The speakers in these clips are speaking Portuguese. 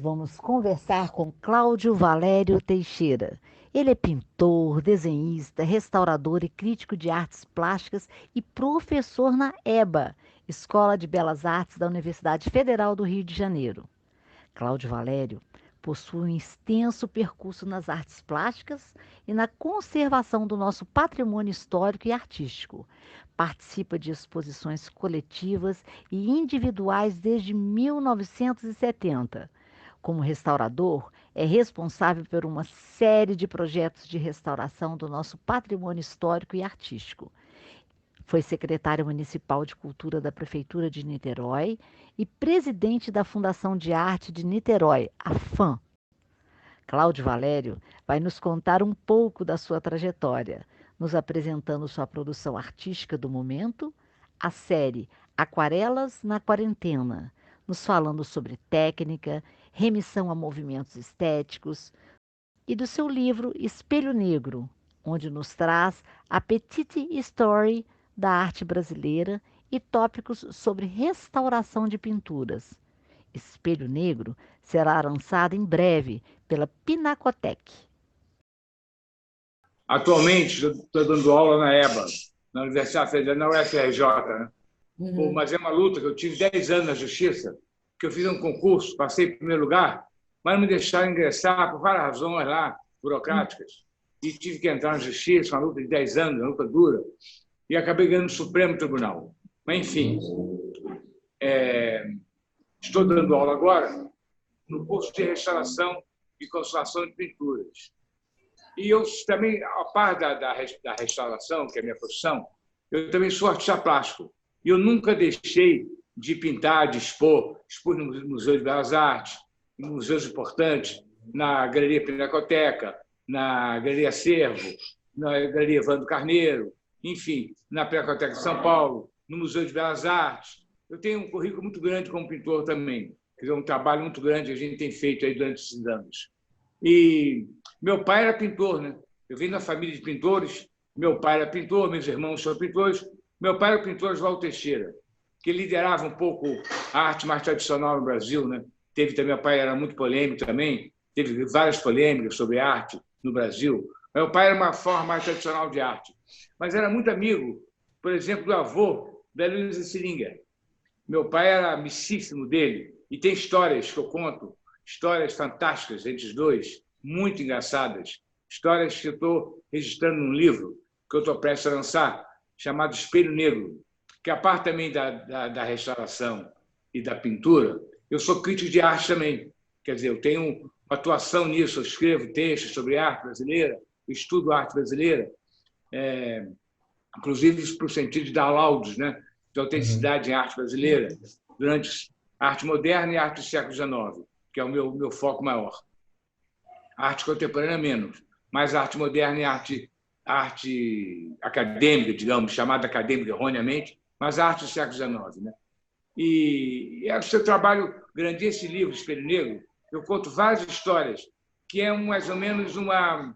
vamos conversar com Cláudio Valério Teixeira. Ele é pintor, desenhista, restaurador e crítico de artes plásticas e professor na EBA, Escola de Belas Artes da Universidade Federal do Rio de Janeiro. Cláudio Valério possui um extenso percurso nas artes plásticas e na conservação do nosso patrimônio histórico e artístico. Participa de exposições coletivas e individuais desde 1970. Como restaurador, é responsável por uma série de projetos de restauração do nosso patrimônio histórico e artístico. Foi secretário municipal de Cultura da Prefeitura de Niterói e presidente da Fundação de Arte de Niterói, a FAM. Cláudio Valério vai nos contar um pouco da sua trajetória, nos apresentando sua produção artística do momento, a série Aquarelas na Quarentena, nos falando sobre técnica, remissão a movimentos estéticos, e do seu livro Espelho Negro, onde nos traz a petite histoire da arte brasileira e tópicos sobre restauração de pinturas. Espelho Negro será lançado em breve pela Pinacotec. Atualmente, estou dando aula na EBA, na Universidade Federal, na UFRJ, né? Mas é uma luta que eu tive 10 anos na Justiça, que eu fiz um concurso, passei em primeiro lugar, mas não me deixaram ingressar por várias razões lá, burocráticas, e tive que entrar na Justiça, uma luta de 10 anos, uma luta dura, e acabei ganhando o Supremo Tribunal. Mas, enfim, estou dando aula agora no curso de restauração e conservação de pinturas. E eu também, a par da restauração, que é a minha profissão, eu também sou artista plástico. E eu nunca deixei de pintar, de expor. Expus no Museu de Belas Artes, em museus importantes, na Galeria Pinacoteca, na Galeria Acervo, na Galeria Evandro Carneiro, enfim, na Pinacoteca de São Paulo, no Museu de Belas Artes. Eu tenho um currículo muito grande como pintor também. Quer dizer, um trabalho muito grande que a gente tem feito aí durante esses anos. E meu pai era pintor, né? Eu vim da família de pintores. Meu pai era pintor, meus irmãos são pintores. Meu pai era o pintor Oswaldo Teixeira, que liderava um pouco a arte mais tradicional no Brasil, né? Teve também, meu pai era muito polêmico também, teve várias polêmicas sobre arte no Brasil. Meu pai era uma forma mais tradicional de arte, mas era muito amigo, por exemplo, do avô da Luísa Siringer. Meu pai era amicíssimo dele, e tem histórias que eu conto, histórias fantásticas entre os dois, muito engraçadas, histórias que eu estou registrando num livro que eu estou prestes a lançar, chamado Espelho Negro, que a parte também da restauração e da pintura, eu sou crítico de arte também. Quer dizer, eu tenho uma atuação nisso, eu escrevo textos sobre arte brasileira, estudo arte brasileira, inclusive para o sentido de dar laudos, né, de autenticidade em arte brasileira, durante a arte moderna e a arte do século XIX, que é o meu foco maior. A arte contemporânea menos, mas a arte moderna e a arte acadêmica, digamos, chamada acadêmica erroneamente, mas a arte do século XIX. Né? E é o seu trabalho grande, esse livro, Espelho Negro, eu conto várias histórias, que é mais ou menos uma...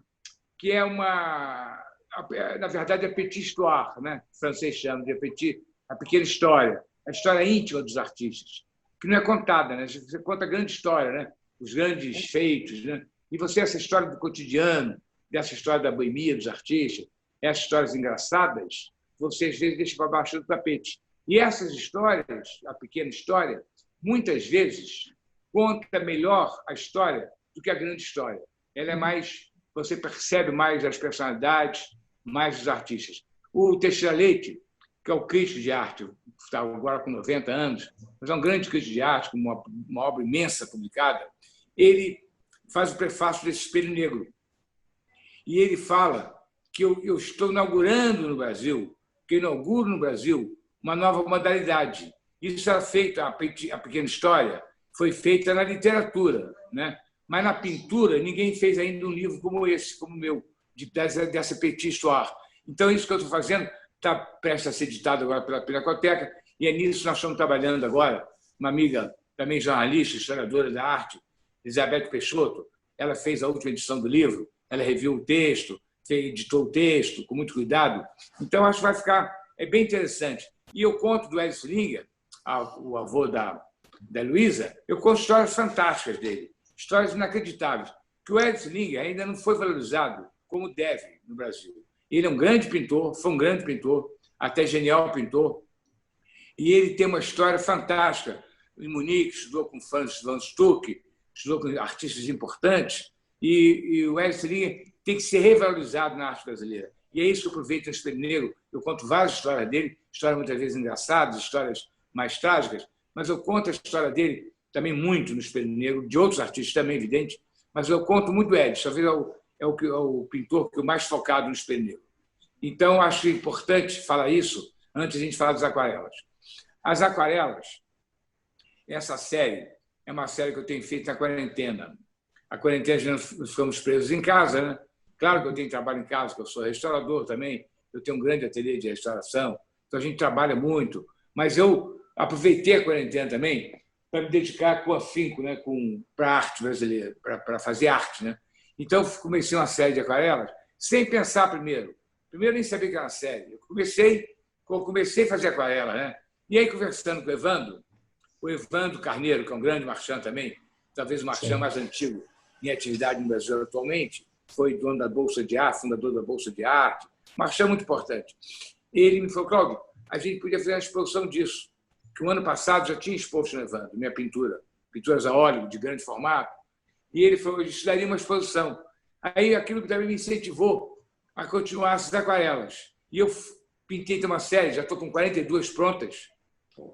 na verdade, é petit histoire, né? O francês chama de petit, a pequena história, a história íntima dos artistas, que não é contada, né? Você conta a grande história, né? Os grandes feitos, né? E você, essa história do cotidiano, dessa história da boemia dos artistas, essas histórias engraçadas, você às vezes deixa para baixo do tapete. E essas histórias, a pequena história, muitas vezes conta melhor a história do que a grande história. Ela é mais, você percebe mais as personalidades, mais os artistas. O Teixeira Leite, que é o crítico de arte, está agora com 90 anos, mas é um grande crítico de arte, com uma obra imensa publicada, ele faz o prefácio desse Espelho Negro. E ele fala que eu estou inaugurando no Brasil, que eu inauguro no Brasil uma nova modalidade. Isso era feito, a pequena história, foi feita na literatura, né? Mas na pintura ninguém fez ainda um livro como esse, como o meu, dessa petit histoire. Então, isso que eu estou fazendo está prestes a ser editado agora pela Pinacoteca, e é nisso que nós estamos trabalhando agora. Uma amiga, também jornalista, historiadora da arte, Elizabeth Peixoto, ela fez a última edição do livro, ela reviu o texto, editou o texto com muito cuidado. Então, acho que vai ficar bem interessante. E eu conto do Hélio Siringer, o avô da Luísa, eu conto histórias fantásticas dele. histórias inacreditáveis, que o Hélio Sling ainda não foi valorizado como deve no Brasil. Ele é um grande pintor, foi um grande pintor, até genial pintor, e ele tem uma história fantástica. Em Munique, estudou com Franz von Stuck, estudou com artistas importantes, e o Hélio Sling tem que ser revalorizado na arte brasileira. E é isso que eu aproveito no Espelho Negro. Eu conto várias histórias dele, histórias muitas vezes engraçadas, histórias mais trágicas, mas eu conto a história dele também muito no Espelho Negro, de outros artistas também, evidente, mas eu conto muito do Hélio. Talvez é o pintor que eu mais focado no Espelho Negro. Então, acho importante falar isso antes de a gente falar das aquarelas. As aquarelas, essa série, é uma série que eu tenho feito na quarentena. A quarentena, nós ficamos presos em casa, né? Claro que eu tenho trabalho em casa, que eu sou restaurador também, eu tenho um grande ateliê de restauração, então a gente trabalha muito, mas eu aproveitei a quarentena também para me dedicar com afinco, né, para a arte brasileira, para fazer arte, né? Então, comecei uma série de aquarelas sem pensar primeiro. Primeiro, nem sabia que era uma série. Eu comecei a fazer aquarela, né? E aí, conversando com o Evandro Carneiro, que é um grande marchand também, talvez o marchand mais antigo em atividade no Brasil atualmente, foi dono da Bolsa de Arte, fundador da Bolsa de Arte, marchand muito importante. Ele me falou, Cláudio, a gente podia fazer uma exposição disso, que o ano passado já tinha exposto no Evandro, minha pintura, pinturas a óleo de grande formato, e ele falou, isso daria uma exposição. Aí aquilo que também me incentivou a continuar essas aquarelas. E eu pintei uma série, já estou com 42 prontas.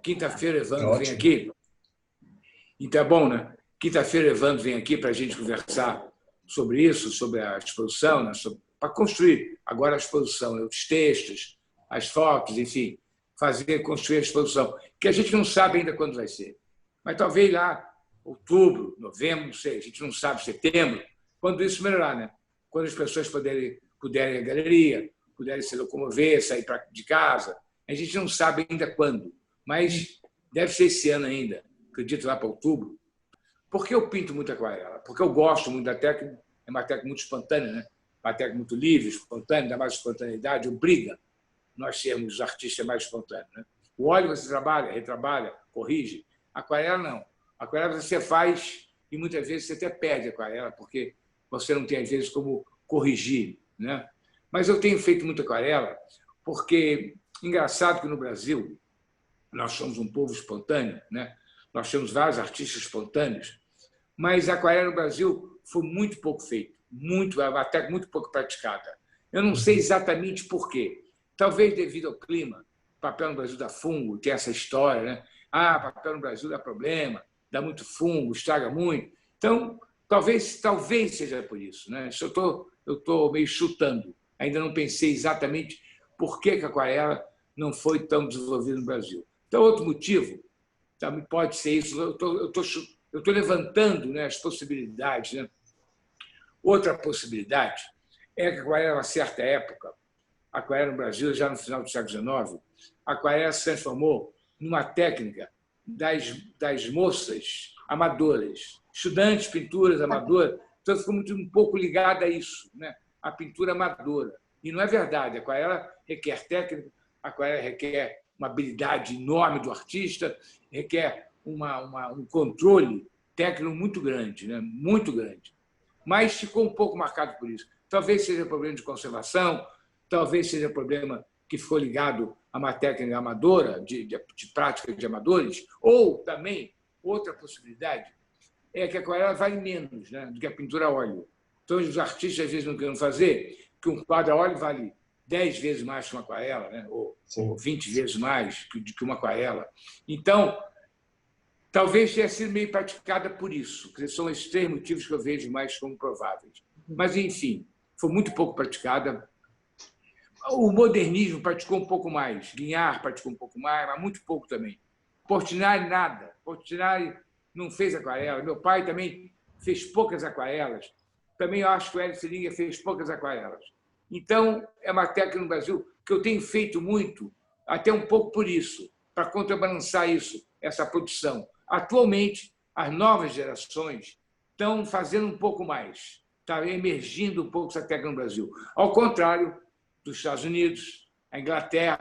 Quinta-feira, Evandro vem aqui. Então é bom, né? Quinta-feira, Evandro vem aqui para a gente conversar sobre isso, sobre a exposição, né? Para construir agora a exposição, os textos, as fotos, enfim, construir a exposição, que a gente não sabe ainda quando vai ser. Mas talvez lá, outubro, novembro, não sei, a gente não sabe, setembro, quando isso melhorar, né? Quando as pessoas puderem ir à galeria, puderem se locomover, sair de casa. A gente não sabe ainda quando, mas deve ser esse ano ainda, acredito lá para outubro. Por que eu pinto muito aquarela? Porque eu gosto muito da técnica, é uma técnica muito espontânea, né? Uma técnica muito livre, espontânea, dá mais espontaneidade, obriga nós sermos os artistas mais espontâneos. Né? O óleo você trabalha, retrabalha, corrige. Aquarela não. Aquarela você faz e muitas vezes você até perde a aquarela, porque você não tem, às vezes, como corrigir. Né? Mas eu tenho feito muita aquarela porque, engraçado que no Brasil, nós somos um povo espontâneo, né? Nós temos vários artistas espontâneos, mas a aquarela no Brasil foi muito pouco feita, até muito pouco praticada. Eu não sei exatamente por quê. Talvez devido ao clima. Papel no Brasil dá fungo, tem essa história, né? Papel no Brasil dá problema, dá muito fungo, estraga muito. Então, talvez seja por isso, né? Eu estou meio chutando. Ainda não pensei exatamente por que a aquarela não foi tão desenvolvida no Brasil. Então, outro motivo também pode ser isso. Eu estou levantando, né, as possibilidades. Né? Outra possibilidade é que a aquarela, em uma certa época, a aquarela no Brasil, já no final do século XIX, a aquarela se transformou numa técnica das moças amadoras, estudantes, pinturas amadoras, então ficou um pouco ligada a isso, né? A pintura amadora. E não é verdade, a aquarela requer técnica, a aquarela requer uma habilidade enorme do artista, requer um controle técnico muito grande, né? Muito grande. Mas ficou um pouco marcado por isso. Talvez seja problema de conservação, talvez seja problema que ficou ligado a uma técnica amadora, de prática de amadores, ou também, outra possibilidade, é que a aquarela vale menos, né, do que a pintura a óleo. Então, os artistas, às vezes, não querem fazer, que um quadro a óleo vale 10 vezes mais que uma aquarela, né, ou 20 vezes mais que uma aquarela. Então, talvez tenha sido meio praticada por isso, que são esses três motivos que eu vejo mais como prováveis. Mas, enfim, foi muito pouco praticada. O modernismo praticou um pouco mais, Guignard praticou um pouco mais, mas muito pouco também. Portinari, nada. Portinari não fez aquarela. Meu pai também fez poucas aquarelas. Também eu acho que o Hélio Selinger fez poucas aquarelas. Então, é uma técnica no Brasil que eu tenho feito muito, até um pouco por isso, para contrabalançar isso, essa produção. Atualmente, as novas gerações estão fazendo um pouco mais, está emergindo um pouco essa técnica no Brasil. Ao contrário dos Estados Unidos, a Inglaterra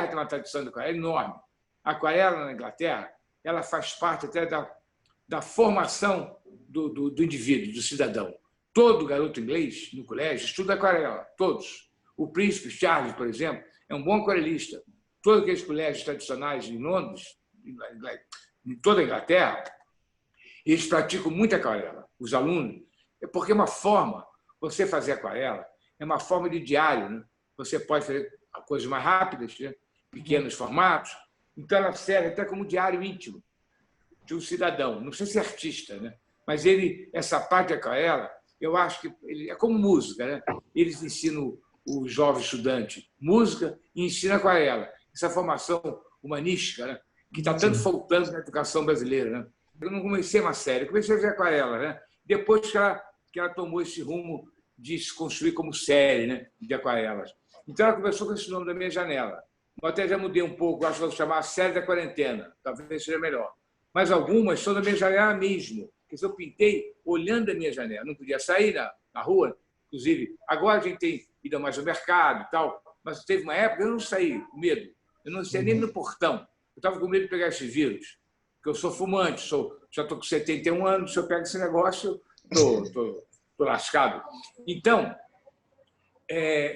tem uma tradição de aquarela enorme. A aquarela na Inglaterra ela faz parte até da formação do indivíduo, do cidadão. Todo garoto inglês no colégio estuda aquarela, todos. O príncipe Charles, por exemplo, é um bom aquarelista. Todos aqueles colégios tradicionais em Londres, em toda a Inglaterra, eles praticam muita aquarela, os alunos, porque é uma forma, você fazer aquarela, é uma forma de diário, né? Você pode fazer coisas mais rápidas, né? Pequenos formatos, então ela serve até como diário íntimo de um cidadão, não precisa ser artista, né? Mas essa parte de aquarela, eu acho que ele é como música, né? Eles ensinam o jovem estudante música e ensinam aquarela, essa formação humanística, né? Que está tanto faltando na educação brasileira, né? Eu não comecei uma série, eu comecei a fazer aquarela, né? Depois que ela tomou esse rumo de se construir como série, né? De aquarelas. Então ela começou com esse nome da minha janela. Eu até já mudei um pouco, acho que vou chamar a série da quarentena, talvez seja melhor. Mas algumas são da minha janela mesmo, porque eu pintei olhando a minha janela. Não podia sair na rua, inclusive. Agora a gente tem ido mais ao mercado e tal, mas teve uma época que eu não saí, com medo. Eu não saí nem no portão. Eu estava com medo de pegar esse vírus, porque eu sou fumante, já estou com 71 anos, se eu pego esse negócio, estou lascado. Então,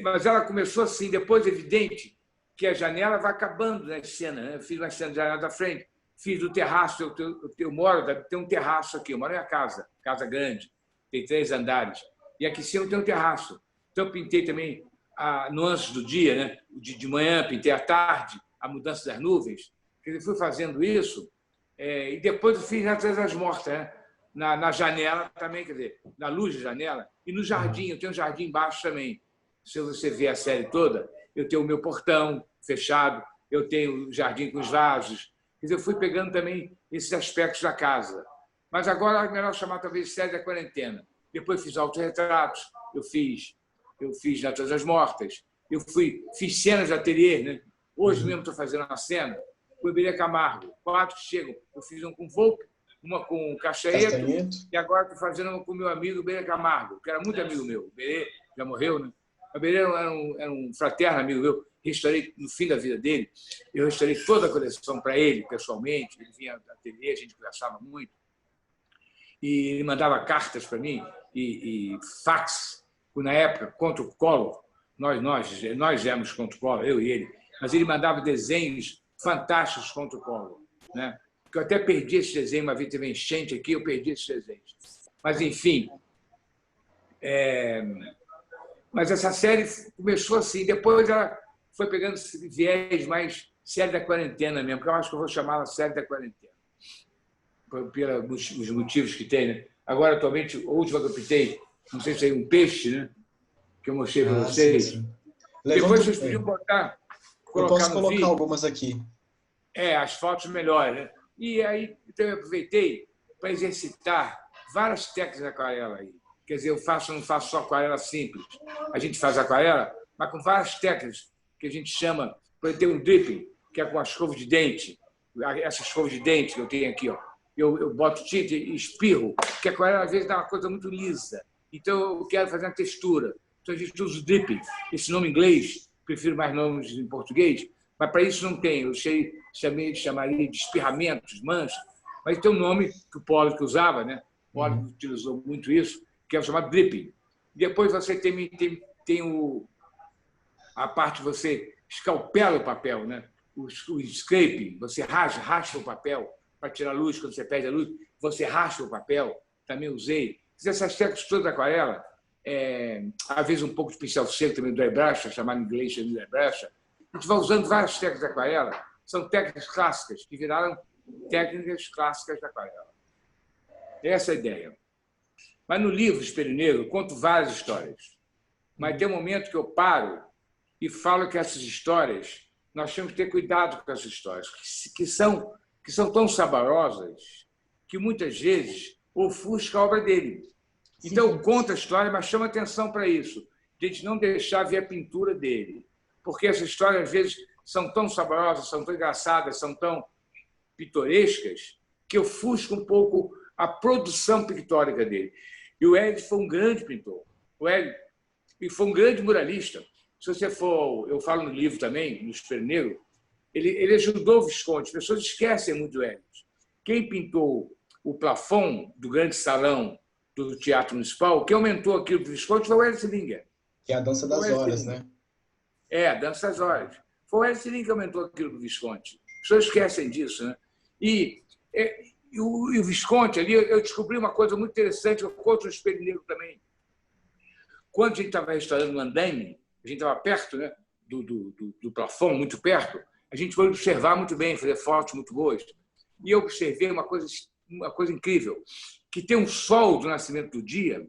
mas ela começou assim, depois é evidente que a janela vai acabando na cena, né? Eu fiz uma cena de janela da frente, fiz do terraço, eu moro, tem um terraço aqui, eu moro em uma casa grande, tem 3 andares, e aqui em cima tem um terraço. Então eu pintei também a nuances do dia, né? De manhã, pintei à tarde, a mudança das nuvens. Eu fui fazendo isso, e depois eu fiz Natureza das Mortas, né? Na janela também, quer dizer, na luz da janela, e no jardim, eu tenho um jardim embaixo também. Se você ver a série toda, eu tenho o meu portão fechado, eu tenho o jardim com os vasos. Quer dizer, eu fui pegando também esses aspectos da casa. Mas agora é melhor chamar talvez série da quarentena. Depois fiz autorretratos, eu fiz Natureza das Mortas, fiz cenas de ateliê, né? Hoje mesmo estou fazendo uma cena com o Iberê Camargo, 4 que chegam. Eu fiz um com o Volpe, uma com o Castanheto, e agora estou fazendo uma com o meu amigo Iberê Camargo, que era muito amigo meu. O Iberê já morreu, né? O Iberê era um fraterno amigo meu. Restaurei, no fim da vida dele, eu restaurei toda a coleção para ele, pessoalmente. Ele vinha ao ateliê, a gente conversava muito. E ele mandava cartas para mim e fax, na época, contra o Collor. Nós éramos contra o Collor, eu e ele. Mas ele mandava desenhos fantásticos contra o Collor, né? Que eu até perdi esse desenho, uma vez teve enchente aqui, eu perdi esses desenhos. Mas, enfim... Mas essa série começou assim, depois ela foi pegando esse viés mais série da quarentena mesmo, que eu acho que eu vou chamar série da quarentena, pelos motivos que tem, né? Agora, atualmente, a última que eu pintei, não sei se é um peixe, né? Que eu mostrei para vocês. Sim. Depois vocês podiam colocar eu posso no colocar vídeo. Algumas aqui. As fotos melhores, né? E aí, então, eu aproveitei para exercitar várias técnicas de aquarela aí. Quer dizer, eu não faço só aquarela simples. A gente faz aquarela, mas com várias técnicas que a gente chama, por exemplo, tem um dripping, que é com a escova de dente. Essa escova de dente que eu tenho aqui, ó. Eu boto tinta e espirro, porque a aquarela às vezes dá uma coisa muito lisa. Então eu quero fazer uma textura. Então a gente usa o dripping. Esse nome em inglês, prefiro mais nomes em português, mas para isso não tem. Eu chamaria de espirramentos, manchas, mas tem um nome que o Pollock usava, né? O Pollock utilizou muito isso, que é o chamado dripping. Depois você tem a parte de você escalpela o papel, né? O scraping, você raspa o papel para tirar a luz, quando você perde a luz, você raspa o papel, também usei. Essas técnicas todas da aquarela, às vezes um pouco de pincel seco também do airbrush, chamado em inglês de airbrush. A gente vai usando várias técnicas da aquarela, são técnicas clássicas, que viraram técnicas clássicas da aquarela. Essa é a ideia. Mas no livro Espelho Negro eu conto várias histórias. Mas tem um momento que eu paro e falo que essas histórias, nós temos que ter cuidado com essas histórias, que são tão saborosas que muitas vezes ofusca a obra dele. Então, conta a história, mas chama atenção para isso, de a gente não deixar ver a pintura dele. Porque essas histórias, às vezes, são tão saborosas, são tão engraçadas, são tão pitorescas, que ofusca um pouco a produção pictórica dele. E o Hélio foi um grande pintor. O Hélio foi um grande muralista. Se você for, eu falo no livro também, no Espelho Negro, ele ajudou o Visconde. As pessoas esquecem muito do Hélio. Quem pintou o plafond do grande salão do Teatro Municipal, quem aumentou aquilo do Visconti foi o Hélio Selinger. Que é a dança das horas, né? A dança das horas. Foi o Hélio Selinger que aumentou aquilo do Visconti. As pessoas esquecem disso, né? E o Visconti ali, eu descobri uma coisa muito interessante, eu conto no Espelho Negro também. Quando a gente estava restaurando no andaime, a gente estava perto, né, do plafond, muito perto, a gente foi observar muito bem, fazer fotos muito boas. E eu observei uma coisa incrível, que tem um sol do nascimento do dia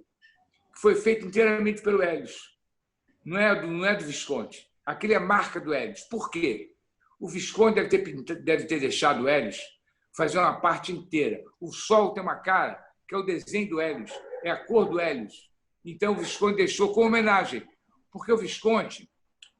que foi feito inteiramente pelo Hélios. Não é do Visconti. Aquilo é a marca do Hélios. Por quê? O Visconti deve ter deixado o Hélios fazer uma parte inteira. O sol tem uma cara, que é o desenho do Hélios, é a cor do Hélios. Então, o Visconti deixou como homenagem. Porque o Visconti,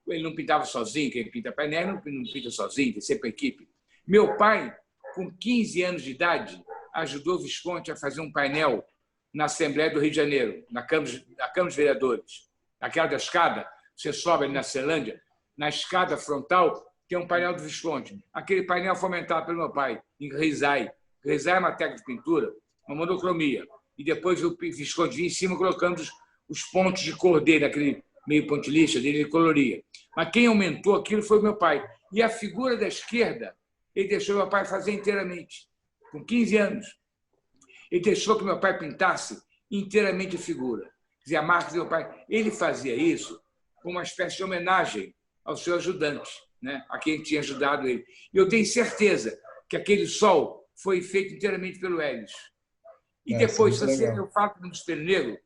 ele não pintava sozinho, quem pinta painel não pinta sozinho, tem sempre a equipe. Meu pai, com 15 anos de idade, ajudou o Visconti a fazer um painel na Assembleia do Rio de Janeiro, na Câmara dos Vereadores. Aquela da escada, você sobe ali na Celândia, na escada frontal tem um painel do Visconti. Aquele painel foi montado pelo meu pai, em grisaille. Grisaille é uma técnica de pintura, uma monocromia. E depois o Visconti vinha em cima colocando os pontos de cor dele, aquele meio pontilhista dele, ele coloria. Mas quem aumentou aquilo foi o meu pai. E a figura da esquerda, ele deixou meu pai fazer inteiramente, com 15 anos. Ele deixou que meu pai pintasse inteiramente a figura. Quer dizer, a marca do meu pai. Ele fazia isso como uma espécie de homenagem ao seu ajudante, né? A quem tinha ajudado ele. E eu tenho certeza que aquele sol foi feito inteiramente pelo Hélios. E depois, eu falo no Espelho Negro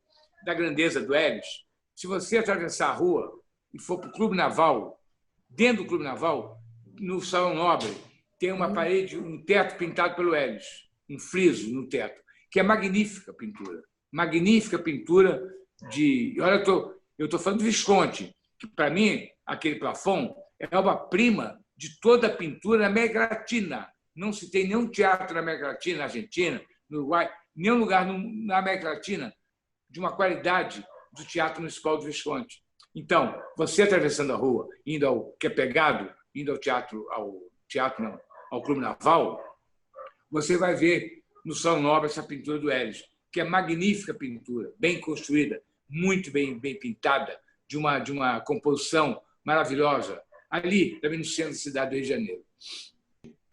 da grandeza do Hélios. Se você atravessar a rua e for para o Clube Naval, dentro do Clube Naval, no Salão Nobre, tem uma parede, um teto pintado pelo Hélios, um friso no teto, que é magnífica pintura. Magnífica pintura de... Olha, eu estou falando do Visconti, que, para mim, aquele plafond é obra-prima de toda a pintura na América Latina. Não se tem nenhum teatro na América Latina, na Argentina, no Uruguai, nenhum lugar na América Latina de uma qualidade do Teatro Municipal do Visconti. Então, você atravessando a rua, indo ao que é pegado, indo ao Clube Naval, você vai ver no Salão Nobre essa pintura do Hélios, que é magnífica pintura, bem construída, muito bem pintada, de uma composição maravilhosa, ali, também no centro da cidade do Rio de Janeiro.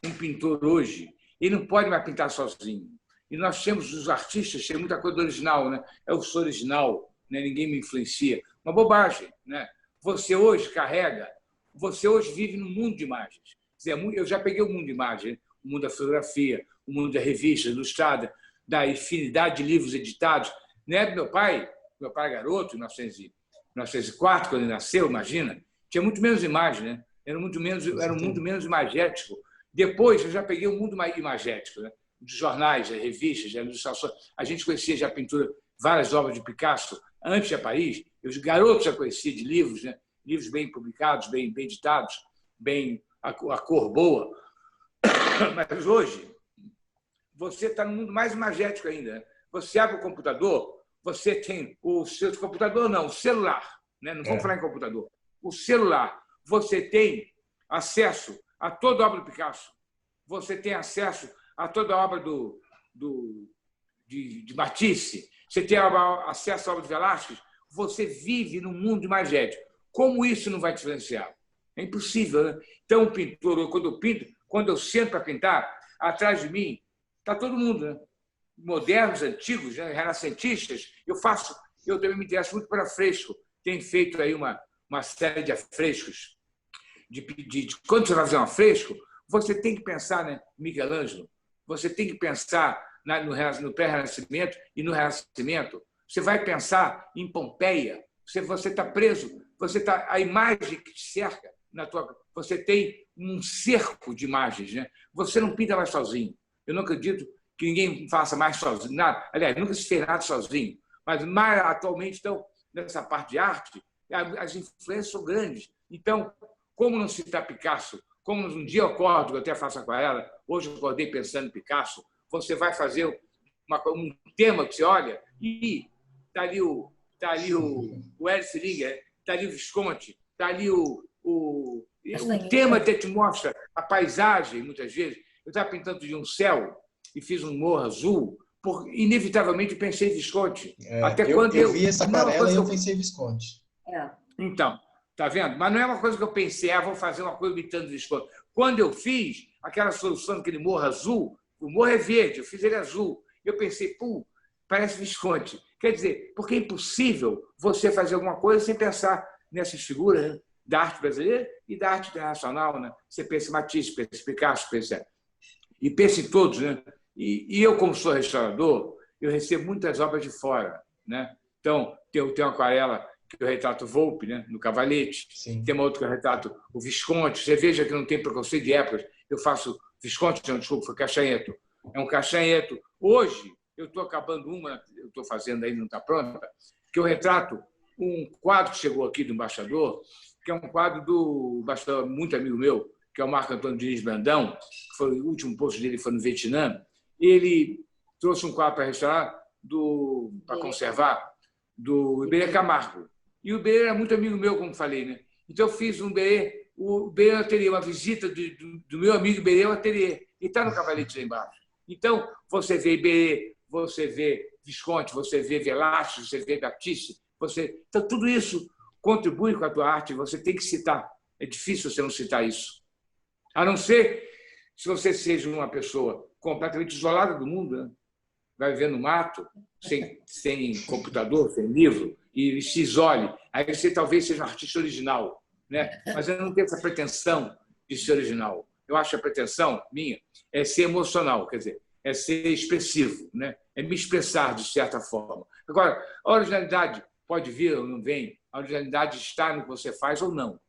Um pintor hoje, ele não pode mais pintar sozinho. E nós temos os artistas, tem muita coisa original, né? Eu sou original, né? Ninguém me influencia. Uma bobagem, né? Você hoje vive num mundo de imagens. Quer dizer, eu já peguei o mundo de imagens, o mundo da fotografia, o mundo da revista ilustrada, da infinidade de livros editados. Né? Meu pai garoto, em 1904, quando ele nasceu, imagina, tinha muito menos imagem, né? Era um mundo menos imagético. Depois, eu já peguei o mundo mais imagético, né? De jornais, de revistas, de ilustrações. A gente conhecia já a pintura, várias obras de Picasso, antes de Paris. Os garotos já conheciam de livros, né? Livros bem publicados, bem editados, a cor boa. Mas hoje, você está no mundo mais imagético ainda. Né? Você abre o computador, você tem o seu computador, não, o celular. Né? Não vamos falar em computador. O celular, você tem acesso a toda a obra do Picasso. Você tem acesso a toda a obra de Matisse. Você tem acesso à obra de Velázquez. Você vive num mundo imagético. Como isso não vai te influenciar? É impossível, né? Então, o pintor, quando eu sento para pintar, atrás de mim está todo mundo, né? Modernos, antigos, né? Renascentistas. Eu também me interesso muito para fresco. Tenho feito aí uma série de afrescos. Quando você vai fazer um afresco, você tem que pensar, né? Michelangelo, você tem que pensar no pré-renascimento e no renascimento. Você vai pensar em Pompeia. Você está preso. A imagem que te cerca você tem um cerco de imagens, né? Você não pinta mais sozinho. Eu não acredito que ninguém faça mais sozinho nada. Aliás, nunca se fez nada sozinho. Mas mais atualmente, então, nessa parte de arte, as influências são grandes. Então, como não citar Picasso? Como um dia eu acordo, eu até faço aquarela, hoje eu acordei pensando em Picasso, você vai fazer um tema que você olha e está ali o Hélio Selinger, está ali o Visconti, está ali o tema até te mostra a paisagem, muitas vezes. Eu estava pintando de um céu e fiz um morro azul, inevitavelmente pensei em Visconti. Até quando eu vi essa aquarela e eu pensei em Visconti. Então, tá vendo? Mas não é uma coisa que eu pensei, vou fazer uma coisa imitando Visconti. Quando eu fiz aquela solução daquele morro azul, o morro é verde, eu fiz ele azul. Eu pensei, parece Visconti. Quer dizer, porque é impossível você fazer alguma coisa sem pensar nessas figuras, né, da arte brasileira e da arte internacional. Né? Você pensa em Matisse, pensa em Picasso, e pensa em todos. Né? E eu, como sou restaurador, eu recebo muitas obras de fora. Né? Então, eu tenho uma aquarela que eu retrato Volpe, né, no Cavalete. Sim. Tem uma outra que eu retrato o Visconti. Você veja que não tem preconceito de épocas. Eu faço Visconti, não, desculpa, foi Cachaeto. É um Cachaeto. Hoje, eu estou acabando uma, eu estou fazendo aí, não está pronta, que eu retrato um quadro que chegou aqui do embaixador, que é um quadro do embaixador muito amigo meu, que é o Marco Antônio Diniz Brandão, que foi o último posto dele, foi no Vietnã. Ele trouxe um quadro para restaurar, para conservar, do Iberê Camargo. E o Iberê era muito amigo meu, como falei. Né? Então, eu fiz um Iberê, o Iberê no ateliê, uma visita do meu amigo Iberê ao ateliê. E está no Cavalete lá embaixo. Então, você vê Iberê, você vê Visconti, você vê Velázquez, você vê Batiste. Então, tudo isso contribui com a tua arte, você tem que citar. É difícil você não citar isso. A não ser se você seja uma pessoa completamente isolada do mundo, né? Vai viver no mato, sem computador, sem livro, e se isole. Aí você talvez seja um artista original. Né? Mas eu não tenho essa pretensão de ser original. Eu acho que a pretensão minha é ser emocional, quer dizer, é ser expressivo, né? É me expressar de certa forma. Agora, a originalidade pode vir ou não vem, a originalidade está no que você faz ou não.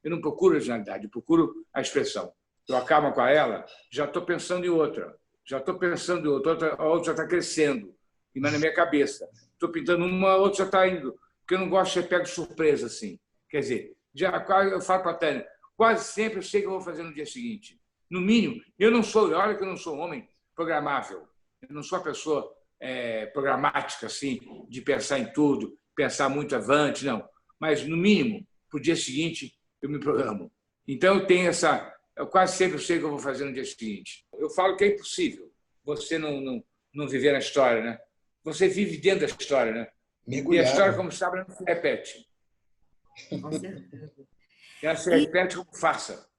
Eu não procuro originalidade, eu procuro a expressão. Eu acabo com ela, já estou pensando em outra. A outra já está crescendo, mas na minha cabeça. Estou pintando uma, a outra já está indo, porque eu não gosto de ser pego de surpresa assim. Quer dizer, eu falo para a Tânia, quase sempre eu sei o que eu vou fazer no dia seguinte. No mínimo, olha que eu não sou um homem programável, eu não sou uma pessoa programática, assim, de pensar em tudo, pensar muito avante, não. Mas, no mínimo, para o dia seguinte, eu me programo. Então, eu quase sempre sei o que eu vou fazer no dia seguinte. Eu falo que é impossível você não viver na história, né? Você vive dentro da história, né? Mergulhar. E a história, como sabe, não se repete. Com certeza. Ela se repete como farsa.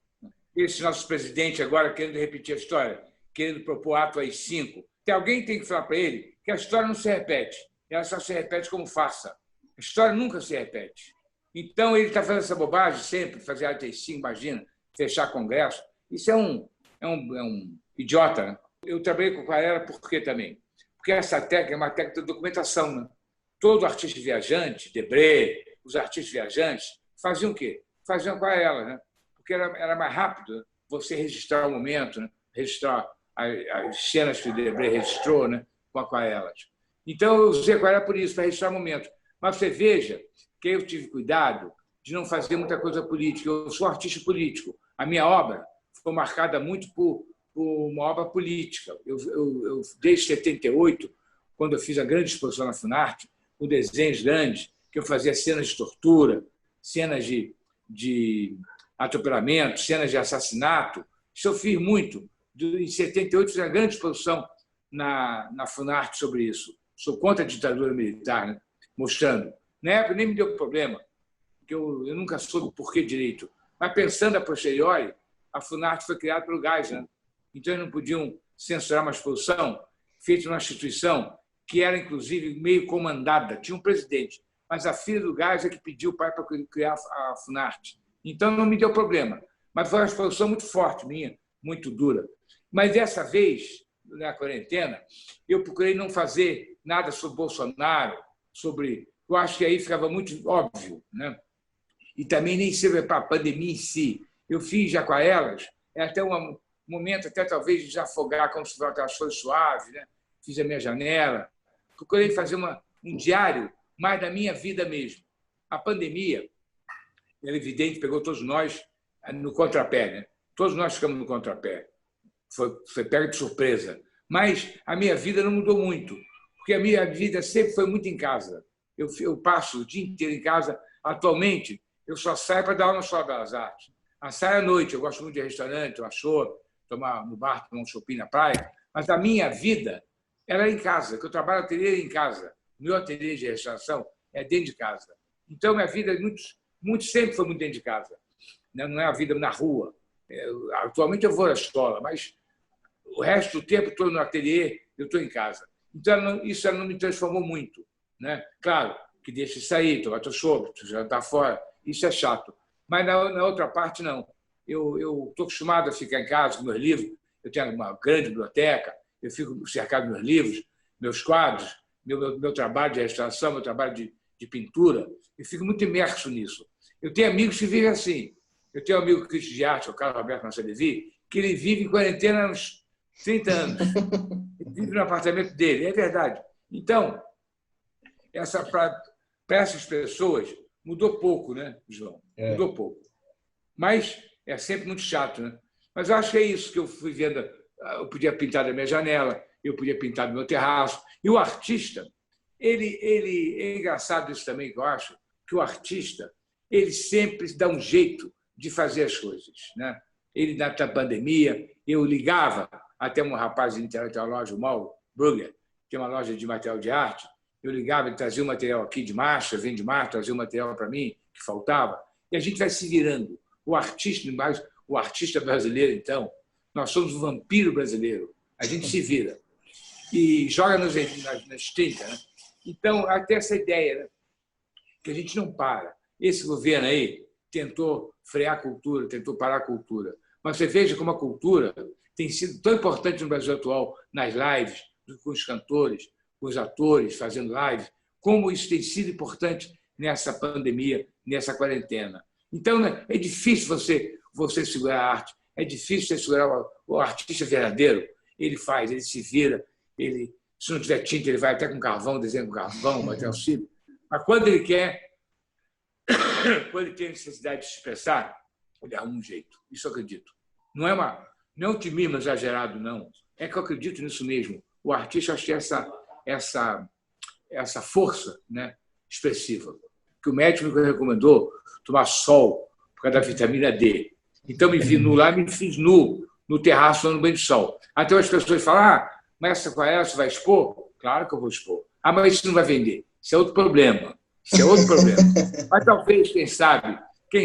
Esse nosso presidente agora querendo repetir a história, querendo propor ato AI-5. Alguém tem que falar para ele que a história não se repete. Ela só se repete como farsa. A história nunca se repete. Então, ele está fazendo essa bobagem sempre, fazer ato AI-5, imagina, fechar congresso. Isso é um idiota. Né? Eu trabalhei com aquarela por quê também? Porque essa técnica é uma técnica de documentação. Né? Todo artista viajante, Debré, os artistas viajantes, faziam o quê? Faziam aquarela, né? Porque era mais rápido você registrar o momento, né? Registrar as cenas que o Debré registrou, né? Com aquarelas. Então, eu usei aquarela por isso, para registrar o momento. Mas você veja que eu tive cuidado de não fazer muita coisa política. Eu sou artista político. A minha obra foi marcada muito por uma obra política. Eu desde 78, quando eu fiz a grande exposição na Funarte, com desenhos grandes, que eu fazia cenas de tortura, cenas de atropelamento, cenas de assassinato. Isso eu fiz muito. Em 78, fiz uma grande exposição na Funarte sobre isso. Sou contra a ditadura militar, né? Mostrando. Na época nem me deu problema, porque eu nunca soube por que direito. Mas pensando a posteriori, a Funarte foi criada pelo Geisel. Né? Então, eles não podiam censurar uma exposição feita numa instituição que era, inclusive, meio comandada. Tinha um presidente, mas a filha do Geisel é que pediu o pai para criar a Funarte. Então, não me deu problema. Mas foi uma exposição muito forte minha, muito dura. Mas, dessa vez, na quarentena, eu procurei não fazer nada sobre Bolsonaro, eu acho que aí ficava muito óbvio, né? E também nem sobre a pandemia em si. Eu fiz já com elas, até um momento, até talvez de desafogar, como se fosse aquelas flores suaves, né? Fiz a minha janela. Procurei fazer um diário mais da minha vida mesmo. A pandemia, é evidente, pegou todos nós no contrapé, né? Todos nós ficamos no contrapé. Foi pego de surpresa. Mas a minha vida não mudou muito, porque a minha vida sempre foi muito em casa. Eu passo o dia inteiro em casa. Atualmente, eu só saio para dar aula na Escola de Belas Artes. Saio à noite, eu gosto muito de restaurante, tomar chopp, tomar no bar, tomar um shopping na praia, Mas a minha vida era em casa, que eu trabalho ateliê em casa. Meu ateliê de restauração é dentro de casa. Então, minha vida sempre foi muito dentro de casa. Não é a vida na rua. Atualmente eu vou à escola, mas o resto do tempo estou no ateliê, eu estou em casa. Então, isso não me transformou muito, né? Claro que deixa de sair, tomar teu chopp, jantar fora, isso é chato. Mas na outra parte, não. Eu estou acostumado a ficar em casa com meus livros, eu tenho uma grande biblioteca, eu fico cercado de meus livros, meus quadros, meu trabalho de restauração, meu trabalho de pintura, eu fico muito imerso nisso. Eu tenho amigos que vivem assim. Eu tenho um amigo Cristo de Arte, o Carlos Alberto Massalevi, que ele vive em quarentena há uns 30 anos. Ele vive no apartamento dele, é verdade. Então, para essas pessoas, mudou pouco, né, João? Mudou pouco. Mas é sempre muito chato, né? Mas eu acho que é isso que eu fui vendo. Eu podia pintar da minha janela, eu podia pintar do meu terraço. E o artista, ele é engraçado isso também, que eu acho, que o artista ele sempre dá um jeito de fazer as coisas, né? Ele, na pandemia, eu ligava até um rapaz de internet, a loja, o Mauro Brugger, que é uma loja de material de arte, eu ligava, ele trazia um material aqui de marcha, vem de marcha, trazia um material para mim, que faltava, e a gente vai se virando. O artista brasileiro, então, nós somos o vampiro brasileiro, a gente se vira e joga nas 30, né? Então, até essa ideia, né? Que a gente não para. Esse governo aí tentou frear a cultura, tentou parar a cultura. Mas você veja como a cultura tem sido tão importante no Brasil atual, nas lives, com os cantores, com os atores fazendo lives, como isso tem sido importante nessa pandemia, nessa quarentena. Então, né, é difícil você segurar a arte, é difícil você segurar o artista verdadeiro. Ele faz, ele se vira, ele, se não tiver tinta, ele vai até com carvão, desenha com carvão, até o cílio. Mas quando ele quer, quando ele tem necessidade de se expressar, ele arruma um jeito. Isso eu acredito. Não é um otimismo exagerado, não. É que eu acredito nisso mesmo. O artista acho que tem essa força, né, expressiva. Que o médico me recomendou tomar sol por causa da vitamina D. Então, me vi nu lá, me fiz nu no terraço, no banho de sol. Até as pessoas falam, mas essa aquarela você vai expor? Claro que eu vou expor. Mas isso não vai vender. Isso é outro problema. Isso é outro problema. Mas talvez, quem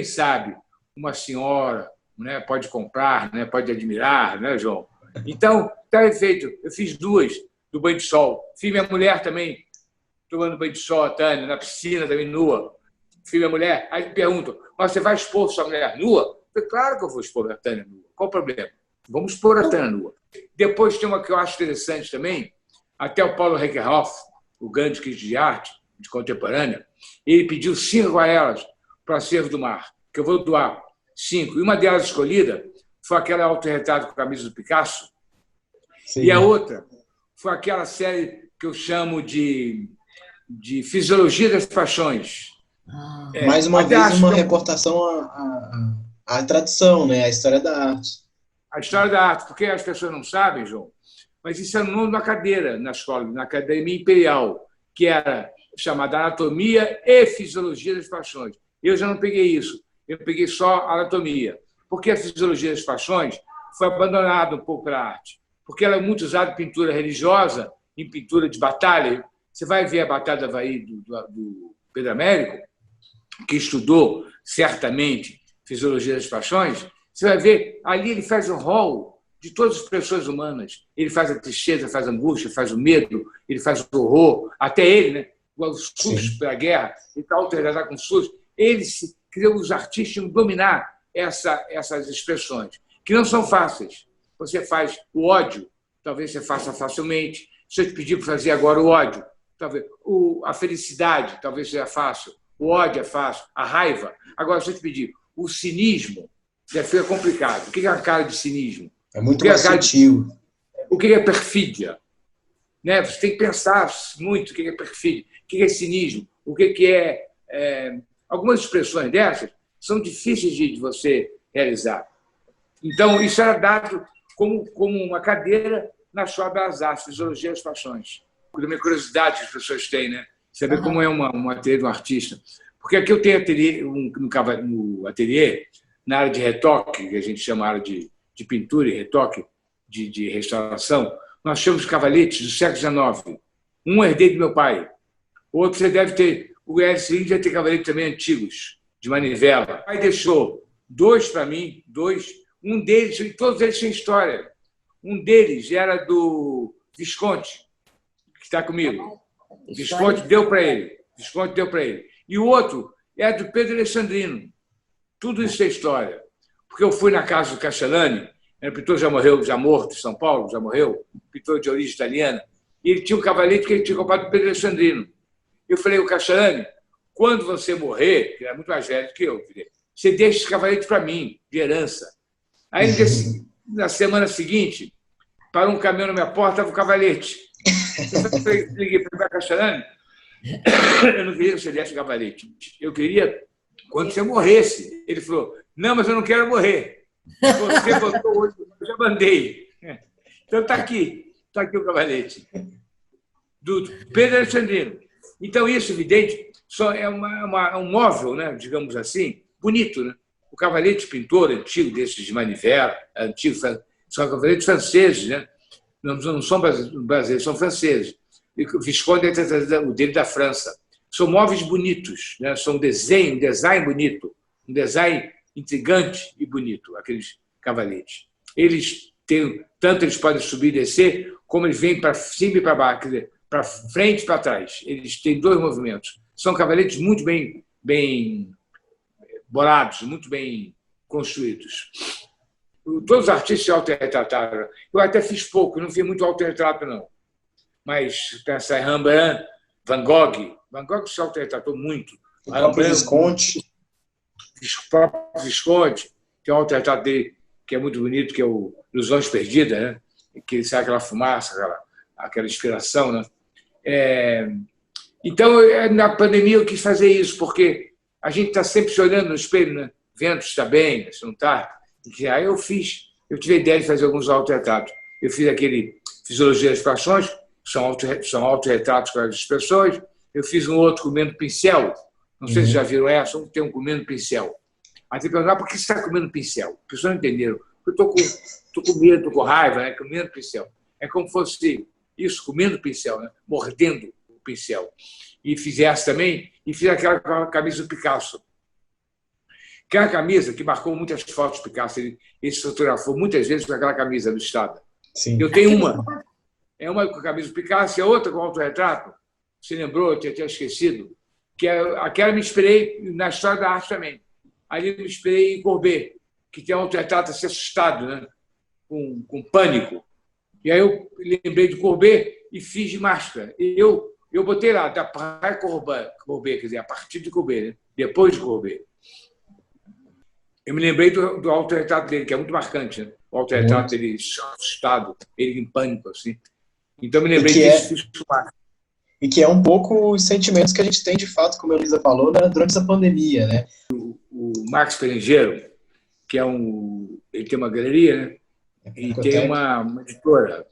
sabe, uma senhora, né, pode comprar, né, pode admirar, né, João? Então, está feito. Eu fiz 2 do banho de sol. Fiz minha mulher também tomando banho de sol, a Tânia, na piscina também nua. Fiz minha mulher. Aí me perguntam, mas você vai expor sua mulher nua? Eu falei, claro que eu vou expor a Tânia nua. Qual o problema? Vamos expor a Tânia nua. Depois tem uma que eu acho interessante também, até o Paulo Reckerhoff, o grande crítico de arte, de contemporânea, ele pediu 5 aquarelas para o Acervo do Mar, que eu vou doar 5. E uma delas escolhida foi aquela autorretrato com a camisa do Picasso. Sim. E a outra foi aquela série que eu chamo de Fisiologia das Paixões. Mais uma vez, uma reportação à tradição, né? À história da arte. A história da arte, porque as pessoas não sabem, João, mas isso era o nome de uma cadeira na escola, na Academia Imperial, que era chamada Anatomia e Fisiologia das Paixões. Eu já não peguei isso, eu peguei só anatomia, porque a Fisiologia das Paixões foi abandonada um pouco pela arte, porque ela é muito usada em pintura religiosa, em pintura de batalha. Você vai ver a Batalha do Havaí do Pedro Américo, que estudou certamente Fisiologia das Paixões, você vai ver, ali ele faz um rol de todas as expressões humanas. Ele faz a tristeza, faz a angústia, faz o medo, ele faz o horror, até ele, né? Os SUS pela guerra, ele está autorizado com o SUS. Os artistas tinham que dominar essas expressões, que não são fáceis. Você faz o ódio, talvez você faça facilmente. Se eu te pedir para fazer agora o ódio, talvez a felicidade, talvez seja fácil. O ódio é fácil, a raiva. Agora, se eu te pedir o cinismo, já fica complicado. O que é a cara de cinismo? É muito mais sutil. O que é perfídia? Né? Você tem que pensar muito o que é perfídia, o que é cinismo, o que é... Algumas expressões dessas são difíceis de você realizar. Então, isso era dado como uma cadeira na Escola das Artes, Fisiologia das Paixões. Da minha curiosidade que as pessoas têm, né? Saber como é um ateliê de um artista. Porque aqui eu tenho ateliê, no ateliê, na área de retoque, que a gente chama área de pintura e retoque, de restauração, nós tínhamos cavaletes do século XIX. Um herdei do meu pai. O outro você deve ter. O L.C. Lins deve ter cavaletes também antigos, de manivela. O pai deixou 2 para mim, 2. Um deles, e todos eles têm história. Um deles era do Visconti, que está comigo. Visconti deu para ele. Visconti deu para ele. E o outro é do Pedro Alexandrino. Tudo isso é história. Porque eu fui na casa do Castellani, o pintor já morreu, já morto, em São Paulo, já morreu, pintor de origem italiana, e ele tinha um cavalete que ele tinha comprado do Pedro Alexandrino. Eu falei, o Castellani, quando você morrer, que era muito mais velho que eu, você deixa esse cavalete para mim, de herança. Aí, na semana seguinte, parou um caminhão na minha porta, estava o cavalete. Eu liguei para o Castellani, eu não queria que você desse o cavalete. Eu queria quando você morresse. Ele falou, não, mas eu não quero morrer. Você botou hoje, eu já mandei. Então está aqui o cavalete do Pedro Alexandrino. Então, isso, evidente, só é um móvel, né, digamos assim, bonito. Né? O cavalete pintor antigo, desses de manivela, antigo, são cavaletes franceses, né? Não são brasileiros, são franceses. E o Visconde é o dele da França. São móveis bonitos, né? São um design bonito, um design intrigante e bonito, aqueles cavaletes. Eles têm, tanto eles podem subir e descer, como eles vêm para cima e para baixo, quer dizer, para frente e para trás. Eles têm 2 movimentos. São cavaletes muito bem bolados, muito bem construídos. Todos os artistas se autorretrataram. Eu até fiz pouco, não fiz muito autorretrato, não. Mas pensar em Rembrandt, Van Gogh. Van Gogh se autorretratou muito. O próprio Visconti. O próprio Visconti, tem um autorretrato dele que é muito bonito, que é o Ilusões Perdidas, né? Que sai aquela fumaça, aquela inspiração. Né? Então, na pandemia, eu quis fazer isso, porque a gente está sempre se olhando no espelho, né? Vendo se está bem, se não está. Aí eu tive a ideia de fazer alguns autorretratos. Eu fiz aquele Fisiologia das Paixões, que são autorretratos com as expressões. Eu fiz um outro comendo pincel. Não sei se já viram essa, tem um comendo pincel. Aí tem que perguntar, por que você está comendo pincel? As pessoas não entenderam. Eu estou com medo, estou com raiva, né? Comendo pincel. É como se fosse isso, comendo pincel, né? Mordendo o pincel. E fiz essa também, e fiz aquela camisa do Picasso. Que é uma camisa que marcou muitas fotos do Picasso. Ele se fotografou muitas vezes com aquela camisa do Estado. Sim. Eu tenho uma. É uma com a camisa do Picasso e a outra com o autorretrato. Você lembrou, eu tinha esquecido. Que aquela me inspirei na história da arte também. Aí eu me inspirei em Courbet, que tem um autorretrato assim assustado, né? com pânico. E aí eu lembrei de Courbet e fiz de máscara. E eu botei lá, da praia Courbet, quer dizer, a partir de Courbet, né? Depois de Courbet. Eu me lembrei do autorretrato dele, que é muito marcante, né? O autorretrato dele assustado, ele em pânico, assim. Então eu me lembrei disso, fiz de máscara. E que é um pouco os sentimentos que a gente tem, de fato, como a Elisa falou, né, durante essa pandemia, né? O Max Perengeiro, que ele tem uma galeria, né? E tem uma editora,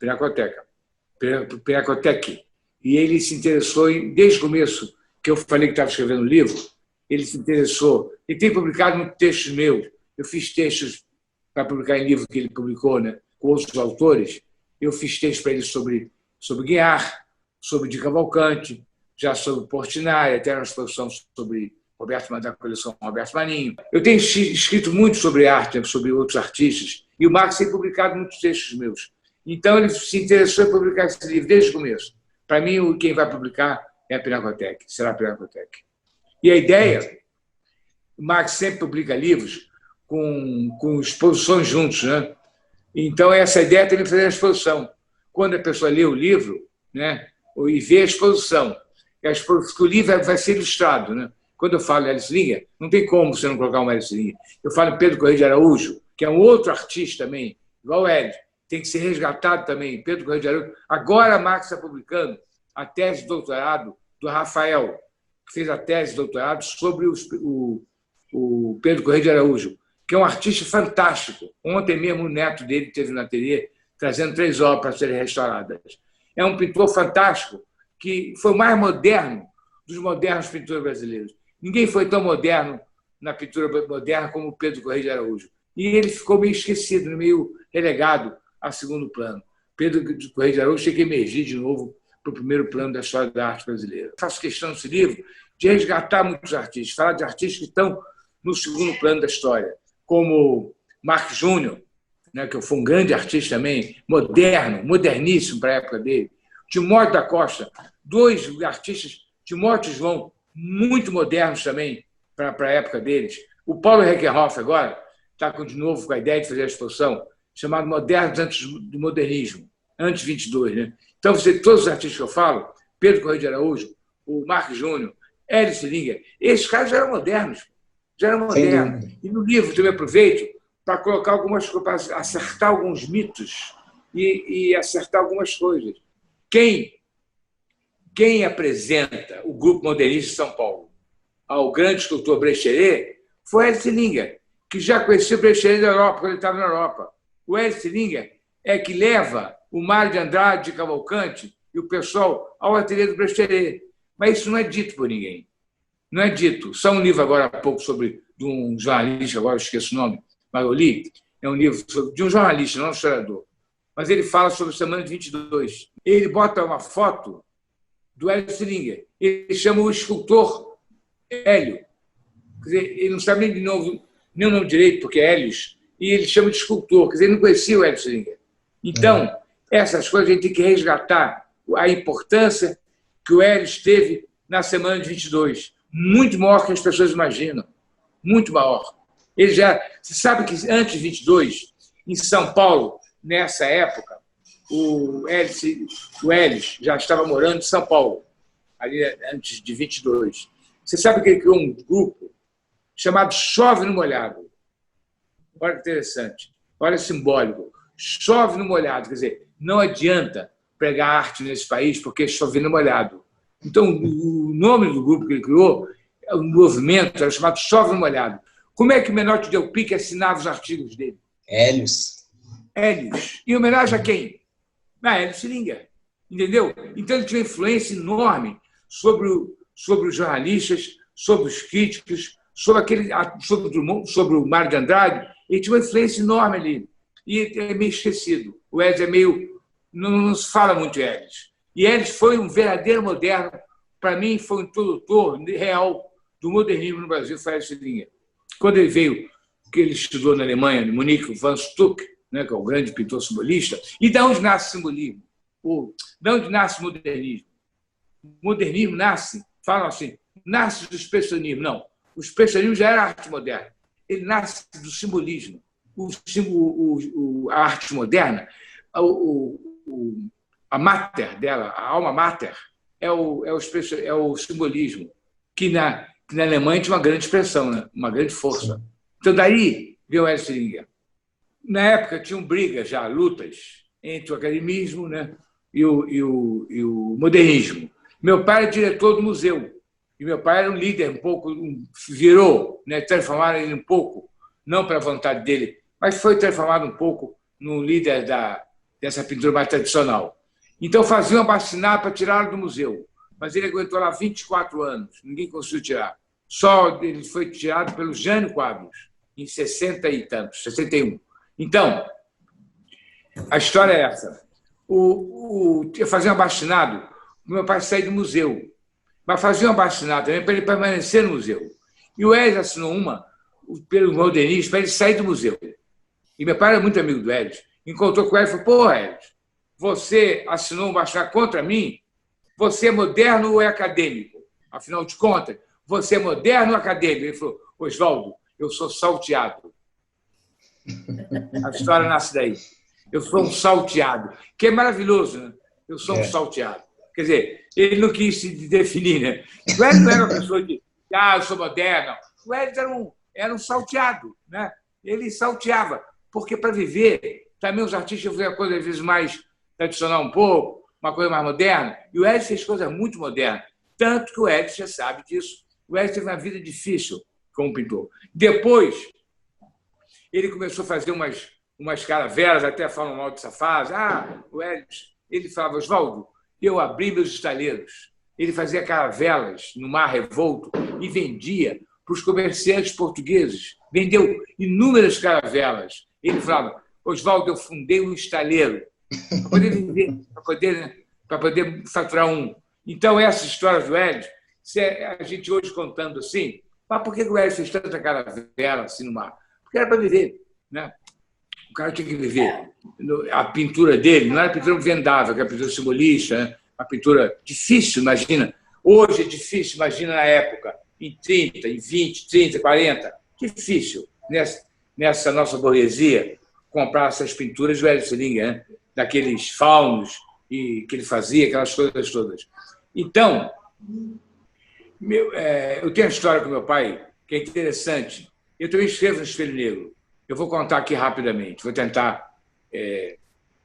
Pinacotec. E ele se interessou, desde o começo, que eu falei que estava escrevendo um livro, ele se interessou. Ele tem publicado muitos textos meus. Eu fiz textos para publicar em livro que ele publicou, né, com outros autores. Eu fiz textos para ele sobre Guiar, sobre Di Cavalcanti, já sobre Portinari, até uma exposição sobre da coleção Roberto Marinho. Eu tenho escrito muito sobre arte, sobre outros artistas, e o Marx tem publicado muitos textos meus. Então, ele se interessou em publicar esse livro desde o começo. Para mim, quem vai publicar é a Pinacotec, será a Pinacotec. E a ideia, o Marx sempre publica livros com exposições juntos, né? Então, essa ideia também fazer a exposição. Quando a pessoa lê o livro, né, e vê a exposição, que o livro vai ser ilustrado, né? Quando eu falo Alice Linha, não tem como você não colocar uma Alice Linha. Eu falo Pedro Correia de Araújo, que é um outro artista também, igual ele, tem que ser resgatado também. Pedro Correia de Araújo. Agora a Marx está publicando a tese de doutorado do Rafael, que fez a tese de doutorado sobre o Pedro Correia de Araújo, que é um artista fantástico. Ontem mesmo o neto dele esteve na ateliê trazendo 3 obras para serem restauradas. É um pintor fantástico, que foi o mais moderno dos modernos pintores brasileiros. Ninguém foi tão moderno na pintura moderna como o Pedro Correia de Araújo. E ele ficou meio esquecido, meio relegado a segundo plano. Pedro de Correia de Araújo tinha que emergir de novo para o primeiro plano da história da arte brasileira. Faço questão nesse livro de resgatar muitos artistas, falar de artistas que estão no segundo plano da história, como Mark Júnior, né, que foi um grande artista também, moderno, moderníssimo para a época dele. Timóteo da Costa, dois artistas, Timóteo e João, muito modernos também para a época deles. O Paulo Reckenhoff agora está de novo com a ideia de fazer a exposição chamada Modernos antes do Modernismo, antes 22. Né? Então, todos os artistas que eu falo, Pedro Correia de Araújo, o Mark Júnior, Hélio Selinger, esses caras já eram modernos. E no livro eu me aproveito para colocar para acertar alguns mitos e acertar algumas coisas. Quem apresenta o Grupo Modernista de São Paulo ao grande escultor Brecheret foi Hélio Selinger, que já conhecia o Brecheret da Europa, quando ele estava na Europa. O Hélio Selinger é que leva o Mário de Andrade de Cavalcante e o pessoal ao ateliê do Brecheret. Mas isso não é dito por ninguém. Não é dito. Só um livro agora há pouco de um jornalista, agora eu esqueço o nome, mas eu li, é um livro de um jornalista, não um historiador. Mas ele fala sobre a semana de 22. Ele bota uma foto do Hélio Selinger. Ele chama o escultor Hélio. Quer dizer, ele não sabe nem o nome direito, porque é Hélios, e ele chama de escultor. Quer dizer, ele não conhecia o Hélio Selinger. Então, essas coisas a gente tem que resgatar a importância que o Hélio teve na semana de 22. Muito maior que as pessoas imaginam. Muito maior. Você sabe que antes de 22, em São Paulo, nessa época, o Hélio já estava morando em São Paulo, ali antes de 22. Você sabe que ele criou um grupo chamado Chove no Molhado. Olha que interessante. Olha simbólico. Chove no molhado. Quer dizer, não adianta pregar arte nesse país porque chove no molhado. Então, o nome do grupo que ele criou, o movimento, era chamado Chove no Molhado. Como é que o Menotti Del Pique assinava os artigos dele? Hélios. Em homenagem a quem? A Hélio Selinger. Entendeu? Então, ele tinha uma influência enorme sobre os jornalistas, sobre os críticos, sobre o Drummond, sobre o Mário de Andrade. Ele tinha uma influência enorme ali. E é meio esquecido. O Hélio é meio... Não se fala muito de Hélio. E Hélio foi um verdadeiro moderno. Para mim, foi um introdutor real do modernismo no Brasil, foi Hélio Selinger. Quando ele veio, que ele estudou na Alemanha, no Munique van Stuck, né, que é o grande pintor simbolista, e de onde nasce o simbolismo? De onde nasce o modernismo? O modernismo nasce, falam assim, nasce do expressionismo. Não, o expressionismo já era arte moderna. Ele nasce do simbolismo. A arte moderna, a mater dela, a alma mater, é o simbolismo, que na Alemanha tinha uma grande expressão, né? Uma grande força. Então, daí veio o Hélio Selinger. Na época, tinham brigas já, lutas entre o academismo, né, e o modernismo. Meu pai era diretor do museu, e meu pai era um líder, um pouco, virou, né, transformaram ele um pouco, não pela vontade dele, mas foi transformado um pouco no líder dessa pintura mais tradicional. Então, faziam abastinar para tirá-lo do museu, mas ele aguentou lá 24 anos, ninguém conseguiu tirar. Só ele foi tirado pelo Jânio Quadros, em 60 e tantos, 61. Então, a história é essa. Fazia um abastinado, meu pai saiu do museu, mas fazia um abastinado também para ele permanecer no museu. E o Hélio assinou uma pelo modernismo para ele sair do museu. E meu pai era muito amigo do Hélio. Encontrou com o Hélio e falou: pô, Hélio, você assinou um abastinado contra mim? Você é moderno ou é acadêmico? Afinal de contas, você é moderno ou acadêmico? Ele falou: Oswaldo, eu sou salteado. A história nasce daí. Eu sou um salteado, que é maravilhoso, né? Eu sou um salteado. Quer dizer, ele não quis se definir, né? O Hélio não era uma pessoa de, eu sou moderno. O Hélio era um salteado, né? Ele salteava, porque para viver, também os artistas faziam a coisa às vezes mais tradicional um pouco, uma coisa mais moderna, e o Hélio fez coisas muito modernas. Tanto que o Hélio já sabe disso. O Hélio teve uma vida difícil como pintor. Depois, ele começou a fazer umas caravelas, até falam mal de Safaz. O Hélio, ele falava: Oswaldo, eu abri meus estaleiros. Ele fazia caravelas no Mar Revolto e vendia para os comerciantes portugueses. Vendeu inúmeras caravelas. Ele falava: Oswaldo, eu fundei um estaleiro para poder viver, para poder faturar um. Então, essa história do Hélio, a gente hoje contando assim, mas por que o Hélio fez tanta caravela assim no mar? Porque era para viver, né? O cara tinha que viver. A pintura dele não era pintura vendável, que era pintura simbolista, né? Uma pintura difícil, imagina. Hoje é difícil, imagina na época, em 30, em 20, 30, 40. Difícil, nessa nossa burguesia, comprar essas pinturas do Hélio Selinger, né? Daqueles faunos que ele fazia, aquelas coisas todas. Então, eu tenho uma história com meu pai que é interessante. Eu também escrevo no Espelho Negro. Eu vou contar aqui rapidamente, vou tentar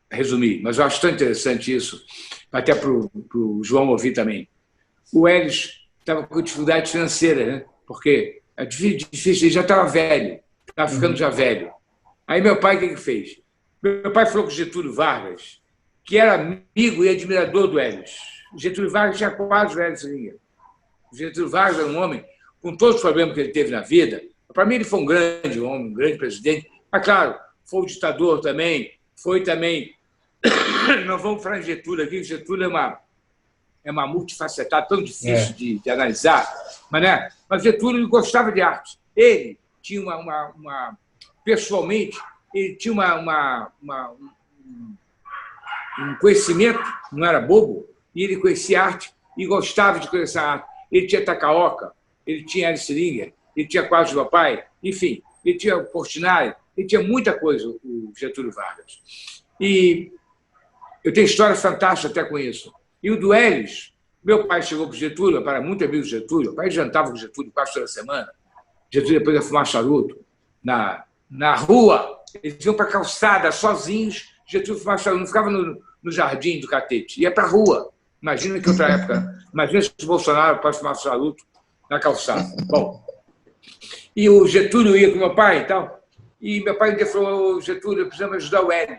resumir, mas eu acho tão interessante isso, até para o João ouvir também. O Hélio estava com dificuldade financeira, né? Porque é difícil, ele já estava velho, estava ficando já velho. Aí meu pai, o que fez? Meu pai falou com o Getúlio Vargas, que era amigo e admirador do Hélio. O Getúlio Vargas tinha quase o Hélio Selinger. O Getúlio Vargas era um homem, com todos os problemas que ele teve na vida. Para mim, ele foi um grande homem, um grande presidente. Mas, claro, foi um ditador também, foi também... Não vamos falar em Getúlio aqui, Getúlio é uma multifacetada, tão difícil de analisar, mas Getúlio gostava de arte. Ele tinha pessoalmente, ele tinha um conhecimento, não era bobo, e ele conhecia arte e gostava de conhecer a arte. Ele tinha Tacaoca, ele tinha Hélio Selinger, ele tinha quadros do papai, enfim, ele tinha o Portinari, ele tinha muita coisa, o Getúlio Vargas. E eu tenho histórias fantásticas até com isso. E o do Hélio, meu pai chegou para o Getúlio, para muito amigo do Getúlio, o pai jantava com o Getúlio quase toda semana. Getúlio depois ia fumar charuto na rua, eles iam para a calçada sozinhos, Getúlio fumava charuto, não ficava no jardim do Catete, ia para a rua. Imagina que outra época, imagina se o Bolsonaro pode fumar charuto na calçada. Bom, e o Getúlio ia com meu pai e tal, e meu pai falou, Getúlio, precisamos ajudar o Hélio.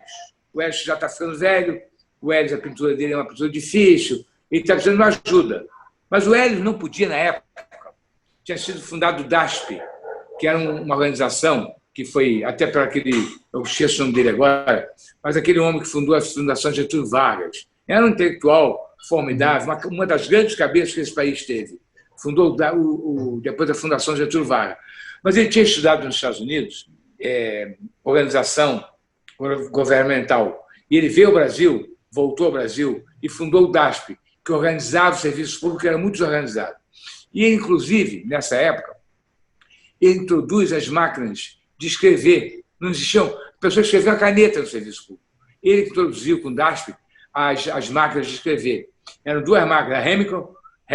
O Hélio já está ficando velho, o Hélio, a pintura dele é uma pintura difícil, ele está precisando de uma ajuda. Mas o Hélio não podia, na época, tinha sido fundado o DASP, que era uma organização que foi, até para aquele, eu esqueço o nome dele agora, mas aquele homem que fundou a Fundação Getúlio Vargas. Era um intelectual formidável, uma das grandes cabeças que esse país teve. Fundou depois da Fundação Getúlio Vargas. Mas ele tinha estudado nos Estados Unidos, organização governamental. E ele veio ao Brasil, voltou ao Brasil e fundou o DASP, que organizava os serviços públicos, que era muito desorganizado. E, inclusive, nessa época, ele introduz as máquinas de escrever. Não existiam... As pessoas escreviam a caneta no serviço público. Ele introduziu com o DASP as máquinas de escrever. Eram duas máquinas, a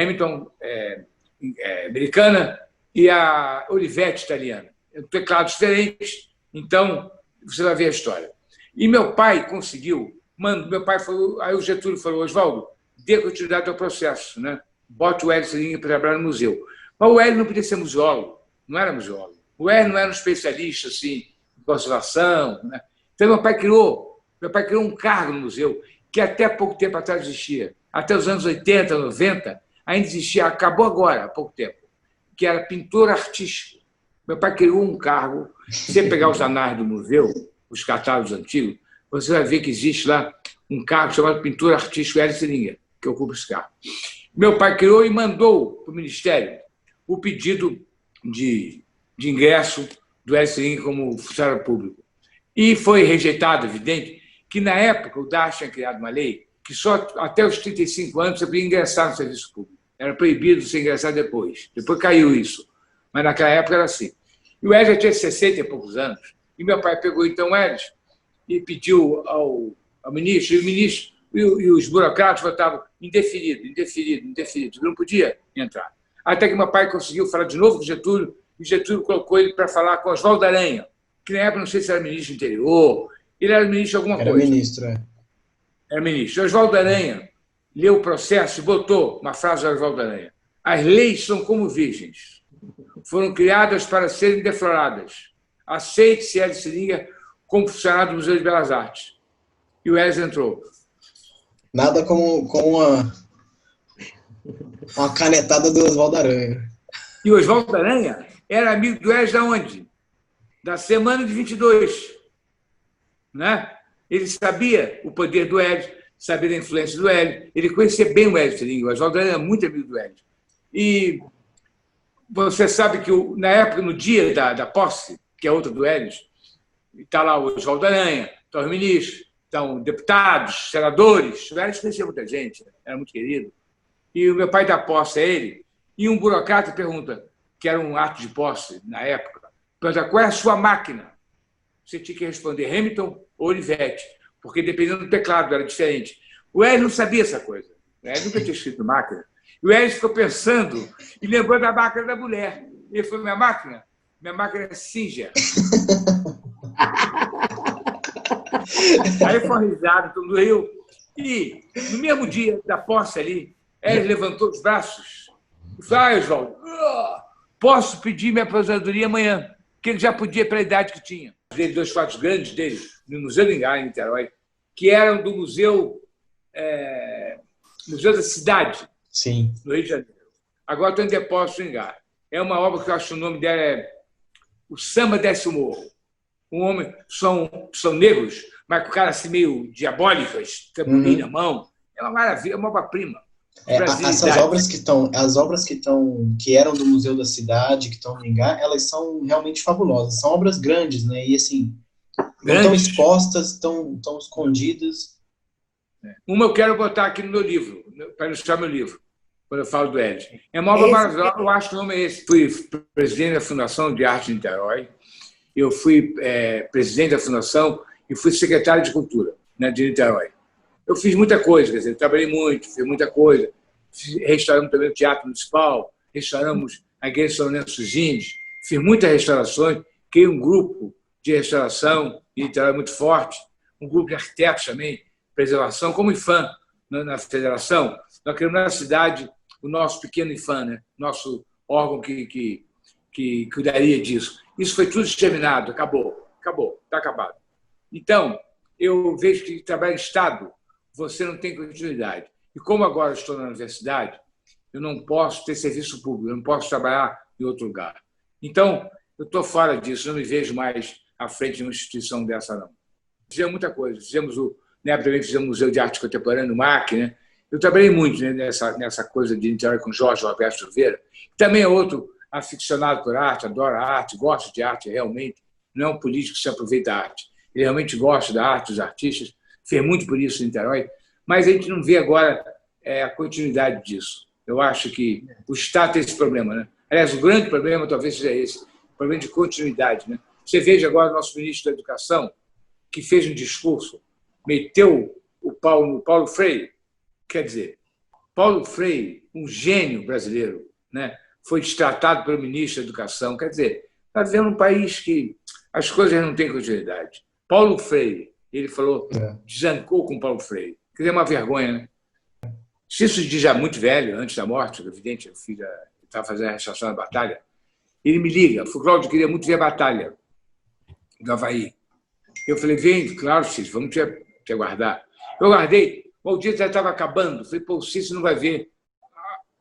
Hamilton americana e a Olivetti italiana. Teclados diferentes, então você vai ver a história. E meu pai conseguiu, meu pai falou, aí o Getúlio falou, Oswaldo, dê continuidade ao processo, né? Bote o Hélio Selinger para trabalhar no museu. Mas o Hélio não podia ser museólogo, não era museólogo. O Hélio não era um especialista assim, em conservação, né? Então meu pai criou um cargo no museu que até pouco tempo atrás existia. Até os anos 80, 90, ainda existia, acabou agora, há pouco tempo, que era pintor artístico. Meu pai criou um cargo, se você pegar os anais do museu, os catálogos antigos, você vai ver que existe lá um cargo chamado pintor artístico Hélio Selinger, que ocupa esse cargo. Meu pai criou e mandou para o Ministério o pedido de ingresso do Hélio Selinger como funcionário público. E foi rejeitado, evidente, que na época o DAS tinha criado uma lei que só até os 35 anos você podia ingressar no serviço público. Era proibido você ingressar depois. Depois caiu isso. Mas naquela época era assim. E o Hélio já tinha 60 e poucos anos. E meu pai pegou então o Hélio e pediu ao ministro, e o ministro e os burocratas votavam indefinido, não podia entrar. Até que meu pai conseguiu falar de novo com o Getúlio, e o Getúlio colocou ele para falar com Oswaldo Aranha, que na época não sei se era ministro do interior, ele era ministro de alguma coisa. Era ministro, Era ministro. Oswaldo Aranha leu o processo e botou uma frase do Oswaldo Aranha: as leis são como virgens, foram criadas para serem defloradas. Aceite-se Hélio Selinger como funcionário do Museu de Belas Artes. E o Hélio entrou. Nada como uma canetada do Oswaldo Aranha. E o Oswaldo Aranha era amigo do Hélio da onde? Da Semana de 22. Né? Ele sabia o poder do Hélio, sabia da influência do Hélio, ele conhecia bem o Hélio Selinho, o Oswaldo era muito amigo do Hélio. E você sabe que, na época, no dia da posse, que é outra do Hélio, está lá o Oswaldo Aranha, estão os ministros, estão deputados, senadores, o Hélio conhecia muita gente, era muito querido. E o meu pai dá posse a ele, e um burocrata pergunta, que era um ato de posse na época, pergunta qual é a sua máquina? Você tinha que responder Hamilton ou Olivetti, porque dependendo do teclado era diferente. O Hélio não sabia essa coisa. O Hélio nunca tinha escrito máquina. E o Hélio ficou pensando e lembrou da máquina da mulher. Ele falou, minha máquina é Singer. Aí foi uma risada, todo mundo riu. E, no mesmo dia da posse ali, Hélio levantou os braços e falou, Oswaldo, posso pedir minha aposentadoria amanhã, que ele já podia pela idade que tinha. Teve 2 fatos grandes dele, no Museu do Engar, em Niterói, que eram do Museu da Cidade, Sim. no Rio de Janeiro. Agora estou em Depósito do Engar. É uma obra que eu acho que o nome dela é O Samba Desce o Morro. Um homem, são negros, mas com cara assim meio diabólicas, tamborim na mão. É uma maravilha, é uma obra-prima. Essas obras que eram do Museu da Cidade, que estão no Engar, elas são realmente fabulosas. São obras grandes, né? E assim, não estão expostas, estão escondidas. Uma eu quero botar aqui no meu livro, para ilustrar meu livro, quando eu falo do Hélio. É uma obra maravilhosa, eu acho que o nome é esse. Fui presidente da Fundação de Arte de Niterói, eu fui presidente da Fundação e fui secretário de Cultura, né, de Niterói. Eu fiz muita coisa, quer dizer, trabalhei muito, fiz muita coisa. Restauramos também o Teatro Municipal, restauramos a Igreja de São Lourenço dos Índios, fiz muitas restaurações, criei um grupo de restauração em Niterói muito forte, um grupo de arquitetos também, preservação, como IFAM, na federação. Nós criamos na cidade o nosso pequeno IFAM, né? Nosso órgão que cuidaria disso. Isso foi tudo exterminado, acabou, está acabado. Então, eu vejo que trabalhar em Estado, você não tem continuidade. E como agora estou na universidade, eu não posso ter serviço público, eu não posso trabalhar em outro lugar. Então, eu estou fora disso, não me vejo mais à frente de uma instituição dessa, não. Fizemos muita coisa, também fizemos o Museu de Arte Contemporânea, no MAC, né? Eu trabalhei muito, né, nessa coisa de Niterói com Jorge Roberto Silveira, que também é outro aficionado por arte, adora arte, gosta de arte realmente, não é um político que se aproveita da arte. Ele realmente gosta da arte, dos artistas, fez muito por isso em Niterói, mas a gente não vê agora a continuidade disso. Eu acho que o Estado tem esse problema, né? Aliás, o grande problema talvez seja esse, o problema de continuidade, né? Você veja agora o nosso ministro da Educação, que fez um discurso, meteu o pau no Paulo Freire. Quer dizer, Paulo Freire, um gênio brasileiro, né? Foi destratado pelo ministro da Educação. Quer dizer, está vivendo um país que as coisas não têm continuidade. Paulo Freire, ele falou, desancou com Paulo Freire. Quer dizer, é uma vergonha, né? Isso diz já muito velho, antes da morte, evidente, eu estava fazendo a restauração da batalha. Ele me liga, falou, Cláudio, eu queria muito ver a batalha do Avaí. Eu falei, vem, claro, Cícero, vamos te aguardar. Eu aguardei, o dia já estava acabando. Falei, pô, o Cícero não vai ver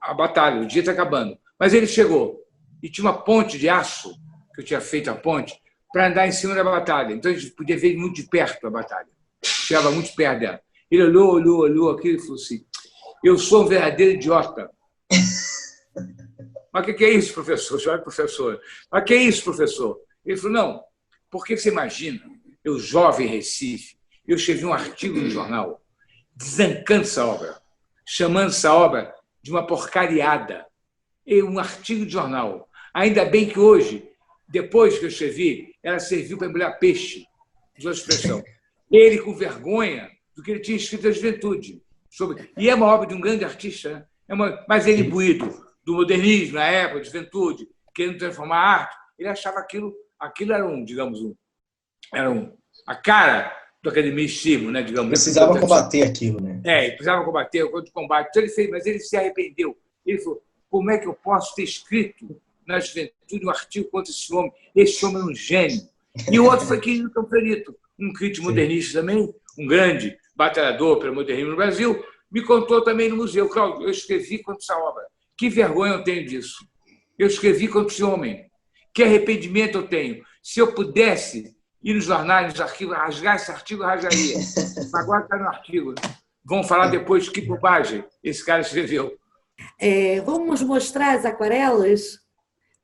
a batalha, o dia está acabando. Mas ele chegou e tinha uma ponte de aço, que eu tinha feito a ponte, para andar em cima da batalha. Então a gente podia ver muito de perto a batalha. Chegava muito perto dela. Ele olhou aquilo e falou assim, eu sou um verdadeiro idiota. Mas o que é isso, professor? Senhor professor. Mas o que é isso, professor? Ele falou, não, porque você imagina, eu jovem em Recife, eu escrevi um artigo no jornal desancando essa obra, chamando essa obra de uma porcariada. E um artigo de jornal. Ainda bem que hoje, depois que eu escrevi, ela serviu para embrulhar peixe, usou a expressão. Ele, com vergonha do que ele tinha escrito à juventude. E é uma obra de um grande artista, né? Mas ele, imbuído do modernismo, na época, de juventude, querendo transformar a arte, ele achava aquilo era a cara do academicismo, né, digamos. Precisava combater aquilo, né? Precisava combater, o combate. Então ele fez, mas ele se arrependeu. Ele falou, como é que eu posso ter escrito na juventude um artigo contra esse homem? Esse homem é um gênio. E o outro foi Quirino Camperito, um crítico modernista também, um grande batalhador pelo modernismo no Brasil, me contou também no museu, Cláudio, eu escrevi contra essa obra. Que vergonha eu tenho disso. Eu escrevi contra esse homem. Que arrependimento eu tenho. Se eu pudesse, ir nos jornais, nos arquivos, rasgar esse artigo, rasgaria. Agora está no artigo. Vão falar depois que bobagem esse cara escreveu. Vamos mostrar as aquarelas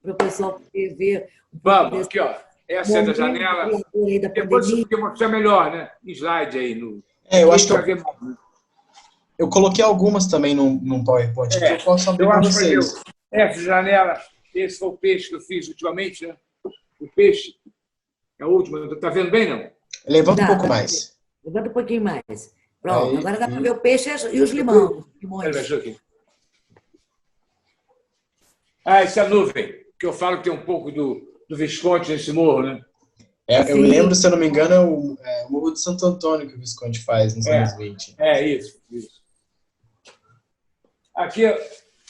para o pessoal poder ver. Vamos, aqui, ó. Essa é da janela. Depois eu vou mostrar melhor, né? Slide aí. Eu acho que eu coloquei algumas também num PowerPoint. Eu posso abrir para vocês. Essa janela, esse foi o peixe que eu fiz ultimamente, né? O peixe. É o último. Está vendo bem, não? Levanta um pouco mais. Levanta um pouquinho mais. Pronto, aí, agora dá para ver o peixe e os limões. Essa é a nuvem, que eu falo que tem um pouco do Visconde nesse morro, né? Eu lembro, se eu não me engano, é o Morro de Santo Antônio que o Visconde faz nos anos 20. Isso. Aqui,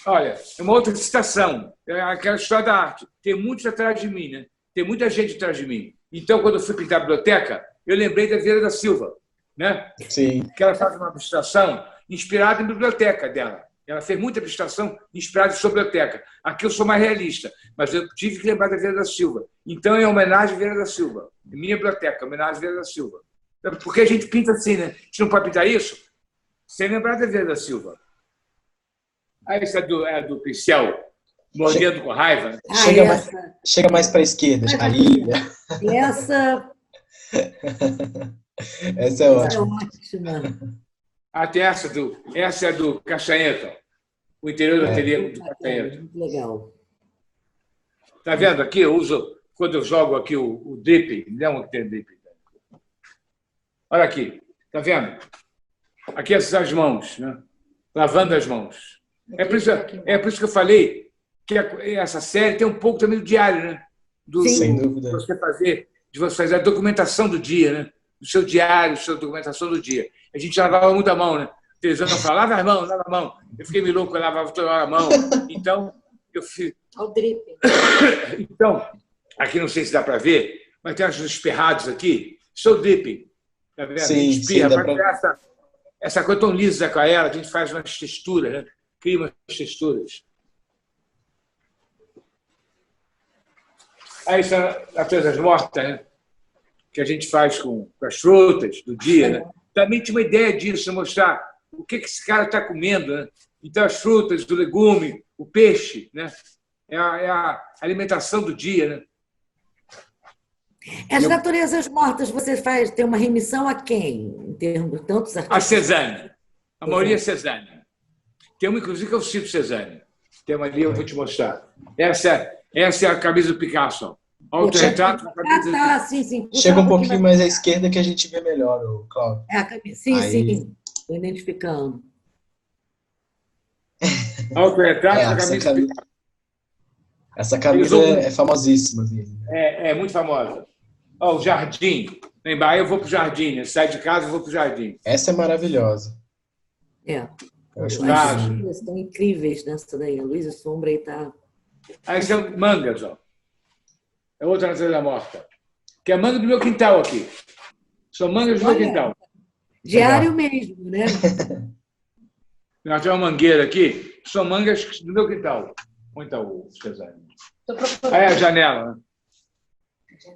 olha, é uma outra citação. É aquela história da arte. Tem muitos atrás de mim, né? Tem muita gente atrás de mim. Então, quando eu fui pintar a biblioteca, eu lembrei da Vieira da Silva, né? Sim. Que ela faz uma abstração inspirada em biblioteca dela. Ela fez muita abstração inspirada em sua biblioteca. Aqui eu sou mais realista, mas eu tive que lembrar da Vieira da Silva. Então, é homenagem à Vieira da Silva. Minha biblioteca, homenagem à Vieira da Silva. Porque a gente pinta assim, né? A gente não pode pintar isso sem lembrar da Vieira da Silva. Essa é do pincel, mordendo com raiva. Né? Chega mais para a esquerda. Ali. Essa é ótima. Até essa é do Castanheta, o interior do ateliê do Castanheta. Muito legal. Está vendo aqui? Eu uso, quando eu jogo aqui o dripping, não tem dripping. Olha aqui, está vendo? Aqui essas mãos, né? Lavando as mãos. É por isso que eu falei que essa série tem um pouco também do diário, né? Sem dúvida. De você fazer a documentação do dia, né? Do seu diário, sua documentação do dia. A gente lavava muito a mão, né? A televisão não falava, lava a mão. Eu fiquei meio louco, eu lavava toda hora a mão. Então, eu fiz. Olha o dripping. Então, aqui não sei se dá para ver, mas tem uns esperrados aqui. Isso é o dripping. Tá vendo? Sim, espirra, essa coisa tão lisa com ela, a gente faz umas texturas, né? Cria umas texturas. Aí são as coisas mortas, né? Que a gente faz com as frutas do dia, né? Também tinha uma ideia disso, mostrar o que esse cara está comendo, né? Então, as frutas, o legume, o peixe, né? É a alimentação do dia, né? As naturezas mortas, você tem uma remissão a quem? Em termos de tantos artistas? A Cezanne. A maioria é Cezanne. Tem uma, inclusive, que eu cito Cezanne. Tem uma ali, eu vou te mostrar. Essa é a camisa do Picasso. Autorretrato. Sim. Chega um pouquinho mais à esquerda que a gente vê melhor, Cláudio. Sim. Estou identificando. Autorretrato da camisa do Picasso. Essa camisa é famosíssima. É muito famosa. O jardim. Em Bahia eu vou para o jardim. Eu saio de casa e vou para o jardim. Essa é maravilhosa. As cores estão incríveis nessa daí. A luz e sombra aí está... Aí são mangas, ó. É outra natureza morta. Que é a manga do meu quintal aqui. São mangas do meu quintal. Diário mesmo, né? Nós temos uma mangueira aqui. São mangas do meu quintal. Onde está o Cezanne? Aí é a janela, né?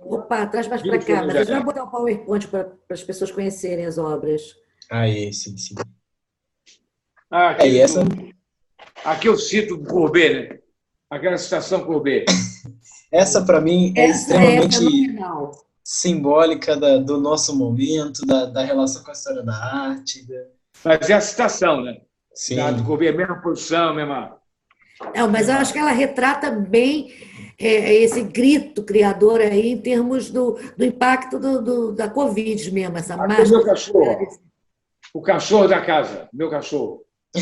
Opa, traz mais para cá. Mas eu vou botar o PowerPoint para as pessoas conhecerem as obras. Aí, sim. Aqui eu cito o Courbet, né? Aquela citação Courbet. Essa, para mim, é extremamente simbólica do nosso momento, da relação com a história da arte. Mas é a citação, né? Sim. Do Courbet, a mesma posição, a mesma... Não, mas eu acho que ela retrata bem esse grito criador aí em termos do impacto da Covid mesmo, essa máscara. Meu cachorro. O cachorro da casa, meu cachorro. É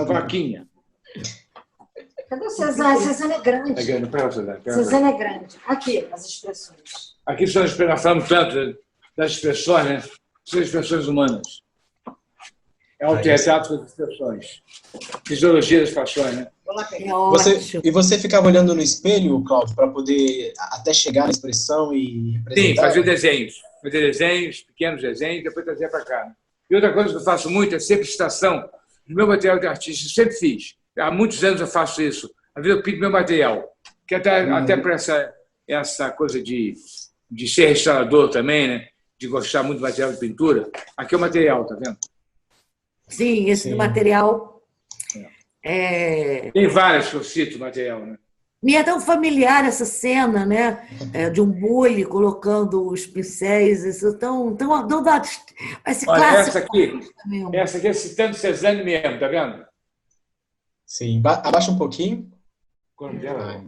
vaquinha. Cadê o Cezanne? Cezanne é grande. Cezanne é grande. Aqui, as expressões. Aqui são as expressões, nós falamos tanto das expressões, né? São expressões humanas. É o teatro das expressões. Fisiologia das paixões, né? Você ficava olhando no espelho, Cláudio, para poder até chegar na expressão e representar? Sim, fazer desenhos. Fazer desenhos, pequenos desenhos, depois trazer para cá. E outra coisa que eu faço muito é sempre citação do meu material de artista. Eu sempre fiz. Há muitos anos eu faço isso. Às vezes eu pinto meu material. Que até para essa coisa de ser restaurador também, né? De gostar muito do material de pintura. Aqui é o material, tá vendo? Sim, esse Sim. material Tem várias que eu cito material, né? me é tão familiar essa cena, né? De um bule colocando os pincéis, isso tão dá esse Olha, clássico. essa aqui é citando Cezanne mesmo, tá vendo? Sim. Abaixa um pouquinho. Qual o nome dela?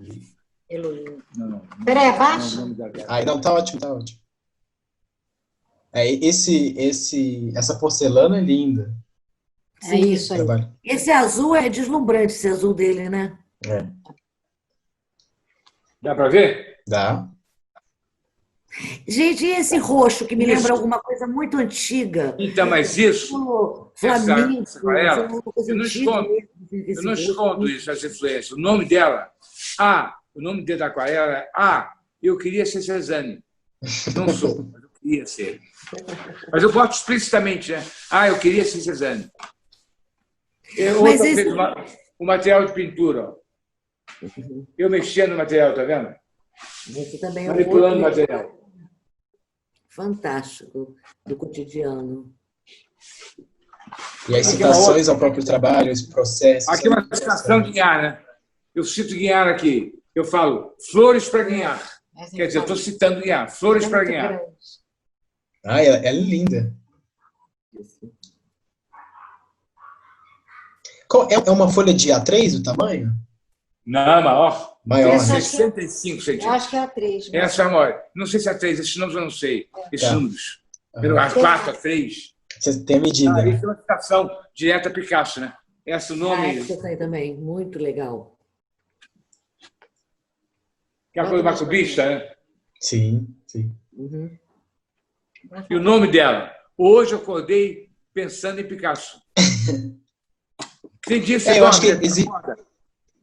Heloísa. Não. Peraí, abaixa. Não, o nome dela. Aí, não, tá ótimo, tá ótimo. Essa porcelana é linda. É isso aí. Trabalho. Esse azul é deslumbrante, esse azul dele, né? Dá para ver? Dá. Gente, e esse roxo que me Isso. lembra alguma coisa muito antiga? Então, mas isso, Flamengo, essa aquarela, uma coisa eu não antiga escondo. mesmo, esse Eu não roxo. escondo isso, as influências. O nome dela, o nome da aquarela é eu queria ser Cezanne. Não sou, mas eu queria ser. Mas eu boto explicitamente, né? Eu queria ser Cezanne. Outra vez, o material de pintura, ó. Eu mexia no material, tá vendo? Esse também é um Manipulando o outro material. fantástico do cotidiano. E as citações ao próprio trabalho, esse processo. Aqui é uma citação de Guiar, né? Eu cito Guiar aqui. Eu falo flores para Guiar. Quer dizer, eu estou citando Guiar. Flores para Guiar. Ela é linda. É uma folha de A3 o tamanho? Não, maior. Maior, Essa- né? 65 Eu centímetros. acho que é a 3. Essa é a maior. Não sei se é a 3, esses números eu não sei. Esses Tá. números. Aham. A 4, a 3. Você tem a medida. Isso é uma citação direta a Picasso, né? Esse nome, Essa aí também, muito legal. que é a coisa macubista, né? Sim, sim. Uhum. E o nome dela. Hoje eu acordei pensando em Picasso. Tem dia que você Eu acho dorme, que né?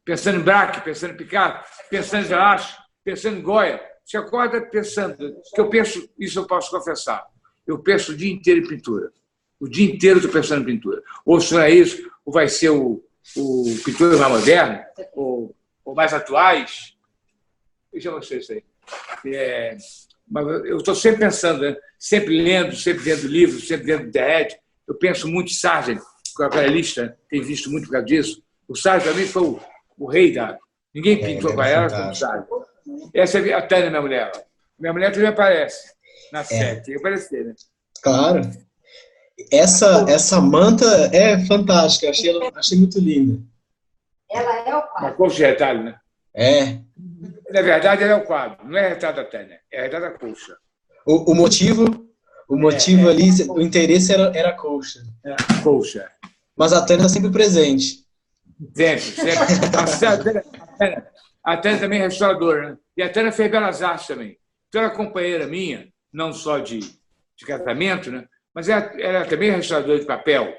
Pensando em Braque, pensando em Picasso, pensando em Velázquez, pensando em Goya. Você acorda pensando, que eu penso, isso eu posso confessar, eu penso o dia inteiro em pintura. O dia inteiro estou pensando em pintura. Ou se não é isso, ou vai ser o pintura mais moderno, ou mais atuais. Deixa eu mostrar isso aí. Mas eu estou sempre pensando, né? Sempre vendo livros, sempre vendo internet. Eu penso muito em Sargent, que é o aquarelista, tem visto muito por causa disso. O Sargent, para mim, foi o rei da... Ninguém pintou com ela como o Sargent. Essa é a Tânia, minha mulher. Minha mulher também aparece na série. Tem que aparecer, né? Claro. Essa manta é fantástica. Achei muito linda. Ela é o Uma quadro. colcha de retalho, né? É. Na verdade, ela é o quadro. Não é retrato da Tânia, é retrato da colcha. O motivo ali, o interesse era a colcha. É a colcha. Mas a Tânia está sempre presente. Sempre. A Tânia também é restauradora, né? E a Tânia fez Belas Artes também. Então, ela é companheira minha, não só de casamento, né? Mas ela também é restauradora de papel,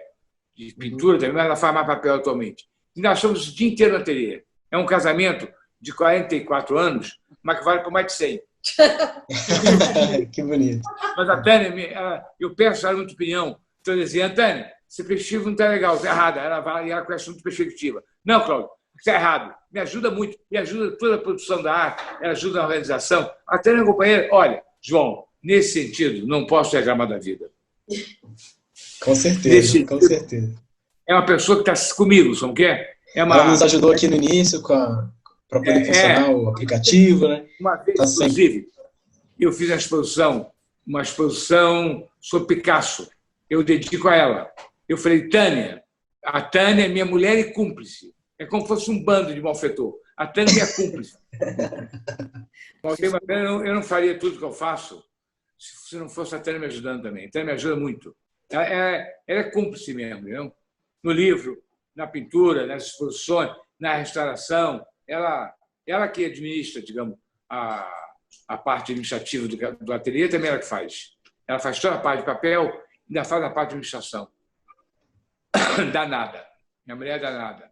de pintura também, mas ela faz mais papel atualmente. E nós estamos o dia inteiro no ateliê. É um casamento de 44 anos, mas que vale por mais de 100. Que bonito. Mas a Tânia, eu peço a ela muita opinião. Estou dizendo, Tânia, essa perspectiva não está legal, está errada. Ela vai e ela conhece muito perspectiva. Não, Cláudio, está errado. Me ajuda muito, me ajuda toda a produção da arte, ela ajuda na organização. A Tânia é companheira. Olha, João, nesse sentido, não posso reclamar da vida. Com certeza, com certeza. É uma pessoa que está comigo, sabe o que é? Ela nos ajudou aqui no início para poder funcionar o aplicativo, né? Uma vez, inclusive, eu fiz uma exposição sobre Picasso. Eu dedico a ela. Eu falei, Tânia, a Tânia é minha mulher e cúmplice. É como se fosse um bando de malfeitor. A Tânia é minha cúmplice. Eu não faria tudo que eu faço se não fosse a Tânia me ajudando também. A Tânia me ajuda muito. Ela é cúmplice mesmo, entendeu? No livro, na pintura, nas exposições, na restauração. Ela que administra, digamos, a parte administrativa do ateliê, também ela que faz. Ela faz toda a parte de papel, ainda faz a parte de administração. Danada. Minha mulher é danada.